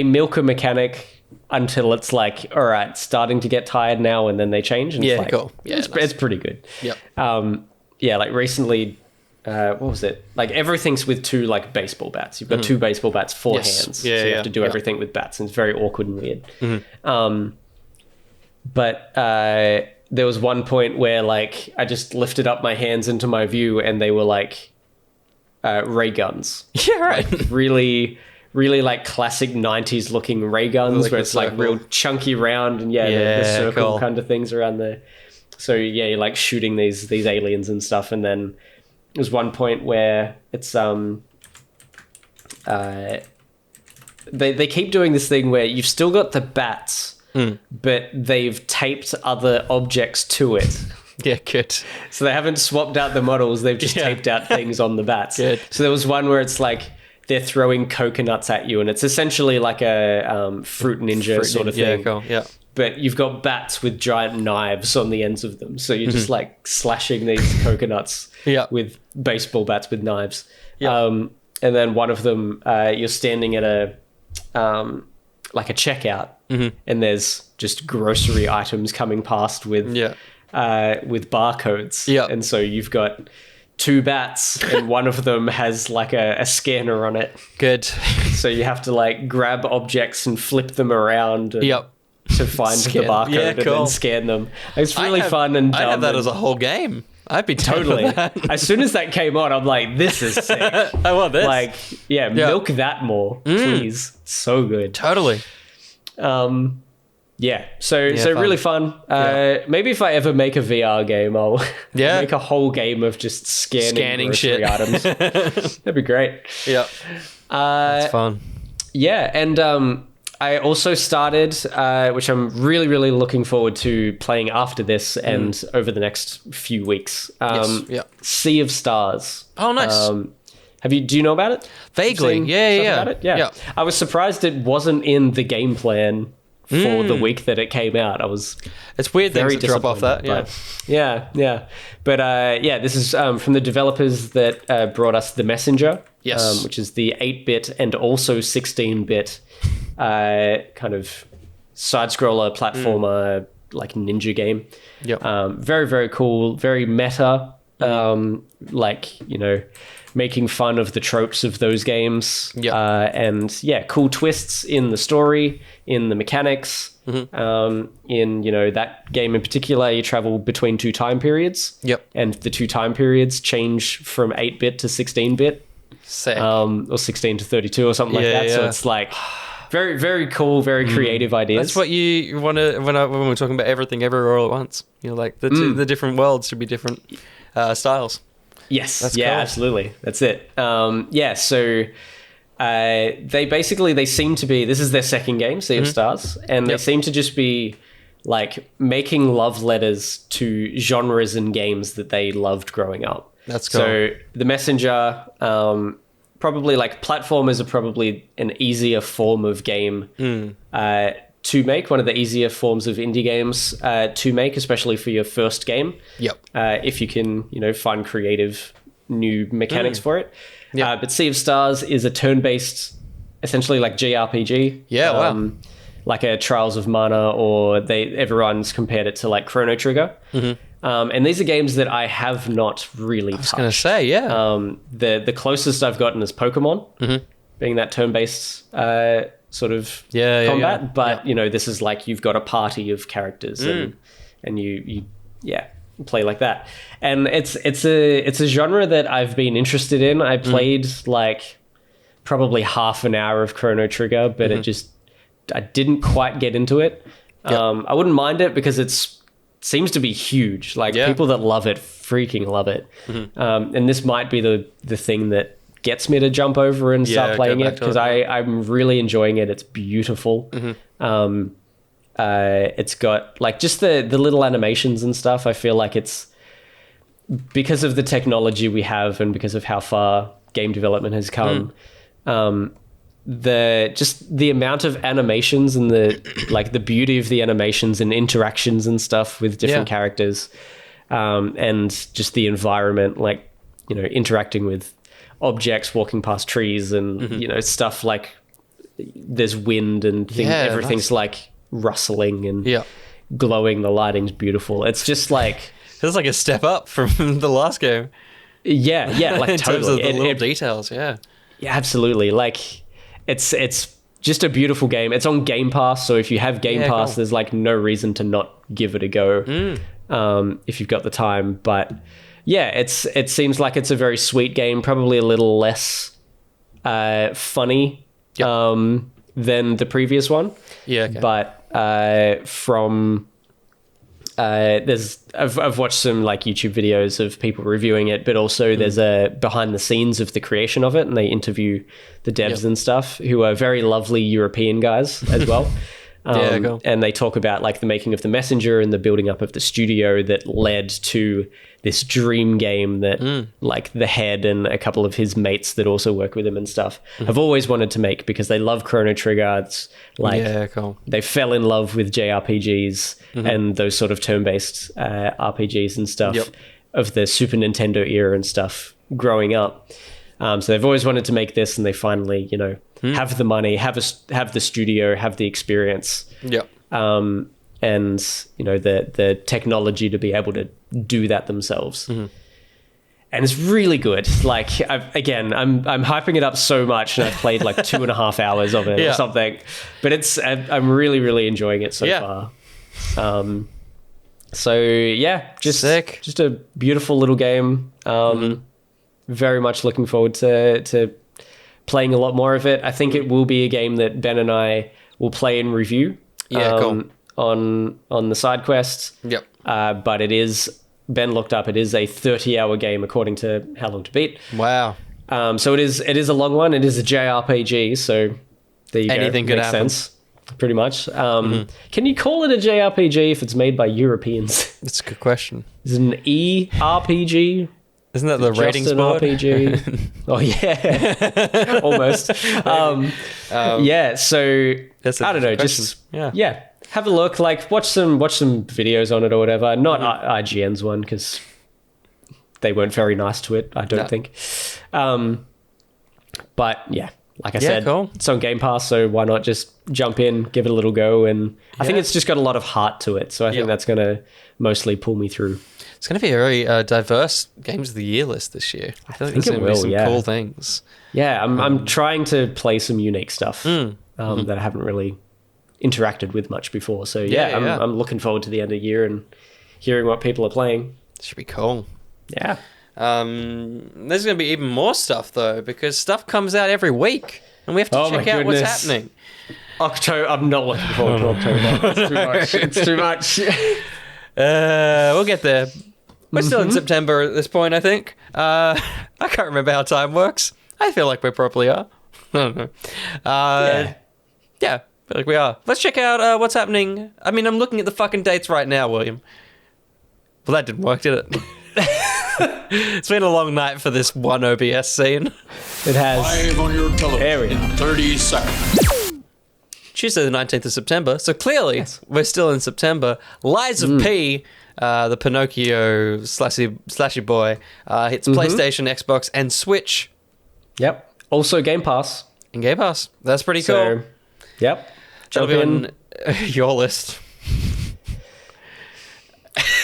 milk a mechanic until it's like, all right, starting to get tired now, and then they change. And it's like, cool. Yeah, it's pretty good. Yep. Yeah, like recently, what was it? Like everything's with two like baseball bats. You've got two baseball bats, four hands. Yeah, so you have to do everything with bats, and it's very awkward and weird. But there was one point where like I just lifted up my hands into my view, and they were like ray guns. Yeah, right. Like really, really like classic 90s looking ray guns, where it's like real chunky round, and the circle kind of things around there. So yeah, you're like shooting these aliens and stuff, and then there's one point where it's they keep doing this thing where you've still got the bats, but they've taped other objects to it. Yeah, good. So they haven't swapped out the models, they've just taped out things on the bats. Good. So there was one where it's like they're throwing coconuts at you, and it's essentially like a fruit ninja sort of thing. Yeah, cool. Yeah. But you've got bats with giant knives on the ends of them. So you're just like slashing these coconuts with baseball bats with knives. Yeah. And then one of them, you're standing at a checkout, and there's just grocery items coming past with barcodes. Yeah. And so you've got two bats, and one of them has like a scanner on it. Good. So you have to like grab objects and flip them around. And, to find the barcode and then scan them. It's really fun and dumb. I'd have that as a whole game. I'd be totally. As soon as that came on, I'm like, this is sick. I want this. Like, milk that more, please. So good. Totally. So really fun. Maybe if I ever make a VR game, I'll make a whole game of just scanning shit items. That'd be great. Yeah. That's fun. Yeah, and I also started, which I'm really, really looking forward to playing after this and over the next few weeks. Sea of Stars. Oh, nice. Do you know about it? Vaguely. About it? Yeah. I was surprised it wasn't in the game plan for the week that it came out. It's weird things to drop off that. Yeah. But this is from the developers that brought us The Messenger. Yes. Which is the 8-bit and also 16-bit kind of side-scroller platformer like ninja game. Yep. Very, very cool, very meta, making fun of the tropes of those games. Yep. And cool twists in the story, in the mechanics. In that game in particular, you travel between two time periods. Yep. And the two time periods change from 8-bit to 16-bit. Sick. Or 16 to 32 or something like that. Yeah. So it's like very, very cool, very creative ideas. That's what you want to, when we're talking about everything everywhere all at once. You're like, the different worlds should be different styles. Yes. That's cool. Absolutely. That's it. So they seem to be, this is their second game, Sea of Stars, and they seem to just be like making love letters to genres and games that they loved growing up. That's cool. So The Messenger, probably like platformers are probably an easier form of game to make, one of the easier forms of indie games to make, especially for your first game. Yep. If you can, find creative new mechanics for it. Yep. But Sea of Stars is a turn-based, essentially like JRPG. Yeah, wow. Like a Trials of Mana, or everyone's compared it to like Chrono Trigger. And these are games that I have not really touched. I was going to say, the closest I've gotten is Pokemon, being that turn-based sort of combat. But, this is like you've got a party of characters and you play like that. And it's a genre that I've been interested in. I played like probably half an hour of Chrono Trigger, but I didn't quite get into it. I wouldn't mind it because seems to be huge. Like people that love it freaking love it. And this might be the thing that gets me to jump over and start playing it, because I'm really enjoying it. It's beautiful. It's got like just the little animations and stuff. I feel like it's because of the technology we have and because of how far game development has come. the amount of animations and the beauty of the animations and interactions and stuff with different characters, and just the environment, like, you know, interacting with objects, walking past trees, and you know, stuff like there's wind and things. Everything's like rustling and glowing. The lighting's beautiful. It's just like feels like a step up from the last game. Yeah, like in totally. terms of the little details. Yeah, absolutely. Like it's just a beautiful game. It's on Game Pass, so if you have Game Pass, there's like no reason to not give it a go if you've got the time. But yeah, it seems like it's a very sweet game, probably a little less funny than the previous one. Yeah, okay. But I've watched some like YouTube videos of people reviewing it, but also there's a behind the scenes of the creation of it, and they interview the devs and stuff, who are very lovely European guys as well. Cool. And they talk about like the making of the Messenger and the building up of the studio that led to this dream game that like the head and a couple of his mates that also work with him and stuff have always wanted to make, because they love Chrono Trigger. It's like they fell in love with JRPGs and those sort of turn-based RPGs and stuff of the Super Nintendo era and stuff growing up. So they've always wanted to make this, and they finally, you know, have the money, have the studio, have the experience. And you know, the technology to be able to do that themselves. And it's really good. Like I'm hyping it up so much, and I've played like 2.5 hours of it or something, but I'm really, really enjoying it so far. So yeah, just sick. Just a beautiful little game. Very much looking forward to playing a lot more of it. I think it will be a game that Ben and I will play and review. Cool. On the side quests. But it is, Ben looked up, it is a 30-hour game according to How Long to Beat. Wow. So it is a long one. It is a JRPG, so there you Anything go. Could Makes happen. sense. Pretty much. Can you call it a JRPG if it's made by Europeans? That's a good question. Is it an ERPG? Isn't that the ratings board? RPG? Oh yeah, almost. Yeah. So I don't know. Just have a look. Like watch some videos on it or whatever. Not IGN's one, because they weren't very nice to it, I don't think. But yeah, like I said, it's on Game Pass, so why not just jump in, give it a little go, and I think it's just got a lot of heart to it. So I think that's going to mostly pull me through. It's going to be a very diverse Games of the Year list this year. I feel like there's going to be some cool things. Yeah, I'm trying to play some unique stuff that I haven't really interacted with much before. So I'm looking forward to the end of the year and hearing what people are playing. Should be cool. Yeah. There's going to be even more stuff though, because stuff comes out every week, and we have to check out what's happening. October. I'm not looking forward to October. It's too much. It's too much. We'll get there. We're still in September at this point, I think. I can't remember how time works. I feel like we probably are. I don't know. Yeah, I feel like we are. Let's check out what's happening. I mean, I'm looking at the fucking dates right now, William. Well, that didn't work, did it? It's been a long night for this one OBS scene. It has. Live on your television in 30 seconds. Tuesday the 19th of September. So clearly, we're still in September. Lies of P, the Pinocchio slashy boy, hits PlayStation, Xbox, and Switch. Yep. Also Game Pass. And Game Pass. That's pretty cool. Yep. Jump in your list.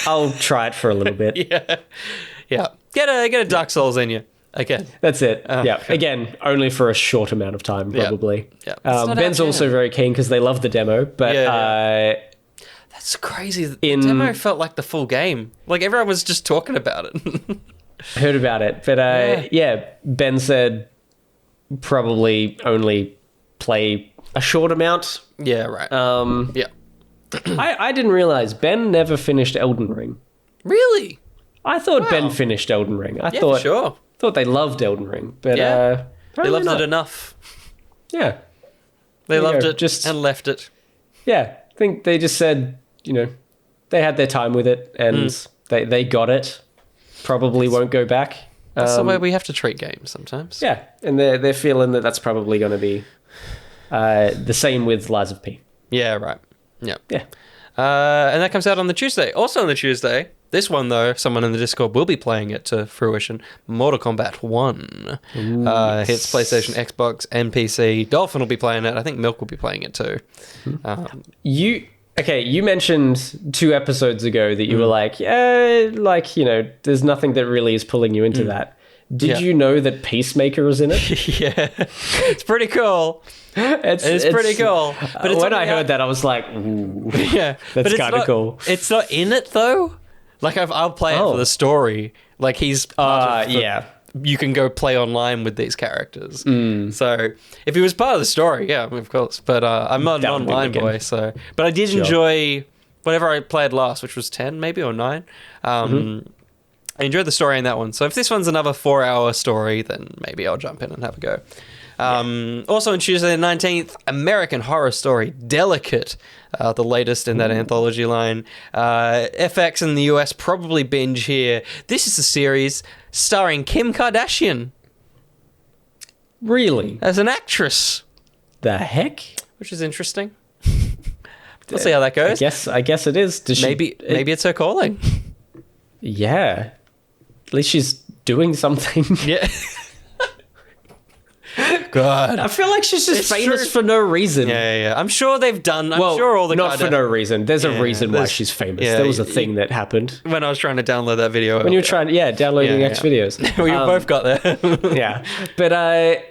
I'll try it for a little bit. Yeah. Get a Dark Souls in you. Again. That's it. Again, only for a short amount of time, probably. Ben's also very keen because they love the demo, but that's crazy. The demo felt like the full game. Like everyone was just talking about it. Heard about it, but Ben said probably only play a short amount. Yeah, right. I didn't realize Ben never finished Elden Ring. Really? I thought Ben finished Elden Ring. I thought they loved Elden Ring, but they loved it enough. Yeah, they loved it and left it. Yeah, I think they just said, they had their time with it and they got it. Probably won't go back. That's the way we have to treat games sometimes. Yeah, and they're feeling that's probably going to be The same with Lies of P. Yeah, right. Yeah. Yeah. And that comes out on the Tuesday. Also on the Tuesday, this one, though, someone in the Discord will be playing it to fruition. Mortal Kombat 1 hits PlayStation, Xbox, and PC. Dolphin will be playing it. I think Milk will be playing it too. You mentioned 2 episodes ago that you were like, there's nothing that really is pulling you into that. Did you know that Peacemaker is in it? Yeah. It's pretty cool. It's pretty cool. But when I heard that, I was like, ooh, yeah, that's kind of cool. It's not in it, though. Like, I'll play it for the story. Like, he's part of the, you can go play online with these characters. So, if he was part of the story, yeah, of course. But I'm not an online boy, so... But I did enjoy whatever I played last, which was 10, maybe, or 9. I enjoyed the story in that one. So if this one's another 4-hour story, then maybe I'll jump in and have a go. Also on Tuesday the 19th, American Horror Story Delicate, the latest in that anthology line. FX in the US probably binge here. This is a series starring Kim Kardashian. Really? As an actress. The heck? Which is interesting. We'll see how that goes. I guess it is. Maybe it's her calling. Yeah. At least she's doing something. Yeah. God. I feel like she's just famous for no reason. Yeah. I'm sure they've done... I'm sure all the... Not for no reason. There's a reason why she's famous. Yeah, there was a thing that happened. When I was trying to download that video. When you were trying... Yeah, downloading X videos. We both got there. Yeah. But,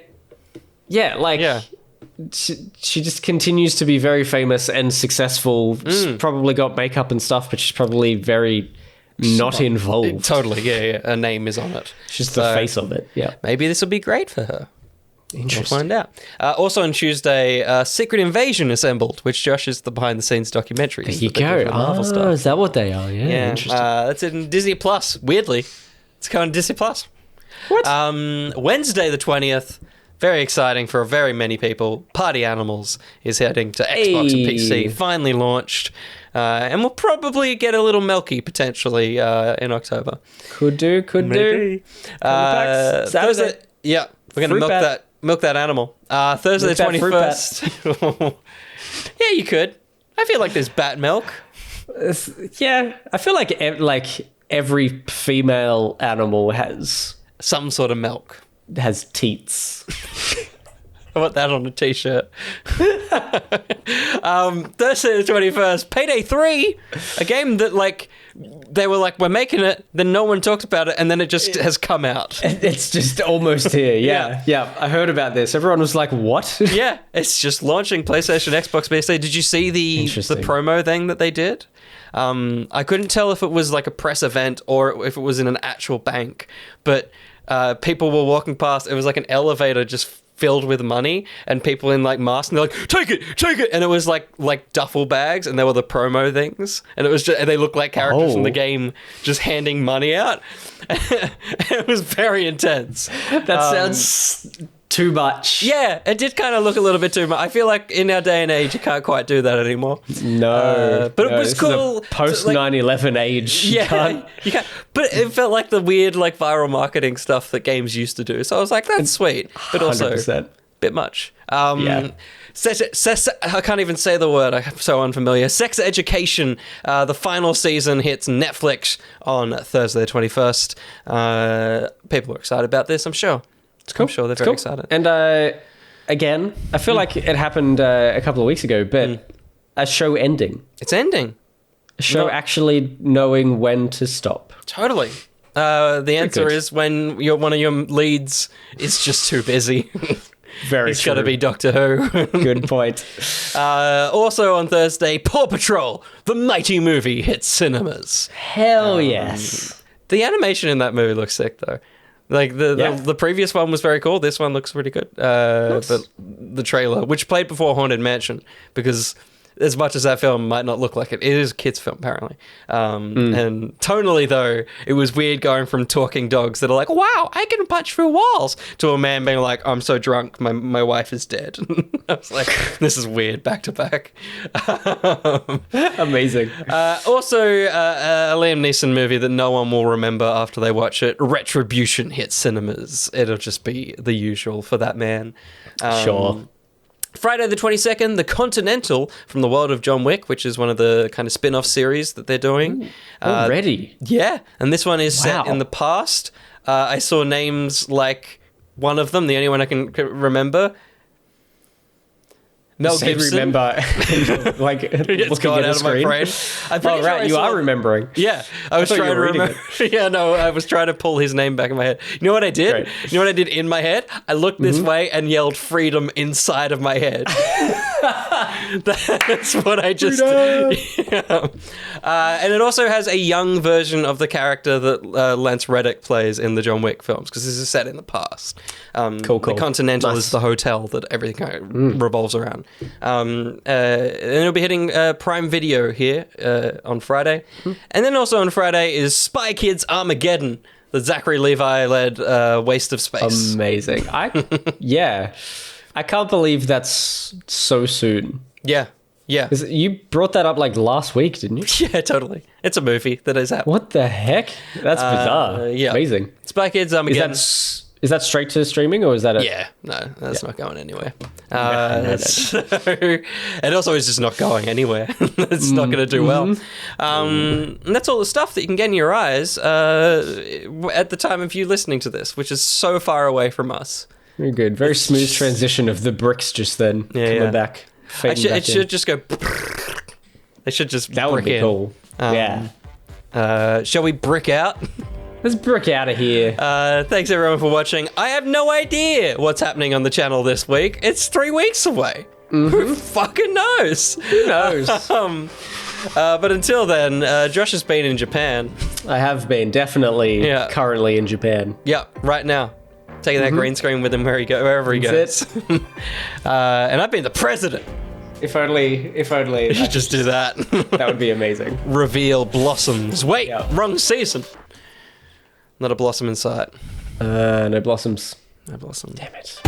she just continues to be very famous and successful. She's probably got makeup and stuff, but she's probably very... not involved. Totally, yeah. Her name is on it. She's the face of it, yeah. Maybe this will be great for her. Interesting. We'll find out. Also on Tuesday, Secret Invasion assembled, which Josh is the behind-the-scenes documentary. There you go. Is that what they are? Yeah, interesting. That's in Disney Plus, weirdly. It's coming to Disney Plus. What? Wednesday the 20th, very exciting for very many people. Party Animals is heading to Xbox and PC, finally launched. And we'll probably get a little Melky potentially in October. Could do. Thursday, yeah, we're going to milk that animal. Thursday the 21st. Yeah, you could. I feel like there's bat milk. Yeah, I feel like every female animal has some sort of milk. Has teats. I want that on a t-shirt. Thursday the 21st, Payday 3, a game that they were like, we're making it, then no one talked about it, and then it just has come out. It's just almost here, yeah. I heard about this. Everyone was like, what? Yeah, it's just launching PlayStation, Xbox, PC. Did you see the promo thing that they did? I couldn't tell if it was like a press event or if it was in an actual bank, but people were walking past. It was like an elevator just filled with money and people in like masks, and they're like, take it, and it was like duffel bags, and they were the promo things, and it was just, and they looked like characters from the game just handing money out. It was very intense. That sounds too much. Yeah, it did kind of look a little bit too much. I feel like in our day and age, you can't quite do that anymore. No. But it was cool. Post 9/11 age. Yeah, you can't. But it felt like the weird viral marketing stuff that games used to do. So I was like, that's sweet. But also 100%. A bit much. Yeah. I can't even say the word. I'm so unfamiliar. Sex Education, the final season hits Netflix on Thursday the 21st. People are excited about this, I'm sure. It's cool. I'm sure they're very excited. And again, I feel like it happened a couple of weeks ago, but a show ending. It's ending. A show actually knowing when to stop. Totally. The answer is when one of your leads is just too busy. Very It's got to be Doctor Who. Good point. Also on Thursday, Paw Patrol, the Mighty movie, hits cinemas. Hell yes. The animation in that movie looks sick, though. The previous one was very cool. This one looks pretty good. Nice. But the trailer, which played before Haunted Mansion, because as much as that film might not look like it is a kid's film, apparently. And tonally, though, it was weird going from talking dogs that are like, wow, I can punch through walls, to a man being like, I'm so drunk, my wife is dead. I was like, this is weird, back to back. Amazing. Also, a Liam Neeson movie that no one will remember after they watch it, Retribution, hits cinemas. It'll just be the usual for that man. Sure. Friday the 22nd, The Continental from the world of John Wick, which is one of the kind of spin-off series that they're doing. Already? Yeah, and this one is set in the past. I saw names like one of them, the only one I can remember. Mel Gibson. Remember, like, it's gone out of my brain. You are remembering. Yeah, I was trying to remember. Yeah, no, I was trying to pull his name back in my head. You know what I did? Great. You know what I did in my head? I looked this way and yelled "freedom" inside of my head. That's what I just did. Yeah. And it also has a young version of the character that Lance Reddick plays in the John Wick films, because this is set in the past. Cool. The Continental is the hotel that everything kind of revolves around. And it'll be hitting Prime Video here on Friday. And then also on Friday is Spy Kids Armageddon, the Zachary Levi-led waste of space. Amazing. Yeah. I can't believe that's so soon. Yeah. You brought that up like last week, didn't you? Yeah, totally. It's a movie that is happening. What the heck? That's bizarre. Yeah. Amazing. Spy Kids Armageddon. Is that straight to streaming, or is that Yeah, no, that's not going anywhere. So, it also is just not going anywhere. It's not going to do well. And that's all the stuff that you can get in your eyes at the time of you listening to this, which is so far away from us. Very good. Very smooth transition of the bricks just then coming back. It should just go. They should just. That would be cool. Shall we brick out? Let's brick out of here. Thanks everyone for watching. I have no idea what's happening on the channel this week. It's 3 weeks away. Who fucking knows? Who knows? But until then, Josh has been in Japan. I have been, definitely currently in Japan. Yeah, right now. Taking that green screen with him wherever he goes. And I've been the president. If only. You should just do that. That would be amazing. Reveal blossoms. Wait, wrong season. Not a blossom in sight. No blossoms. No blossom. Damn it.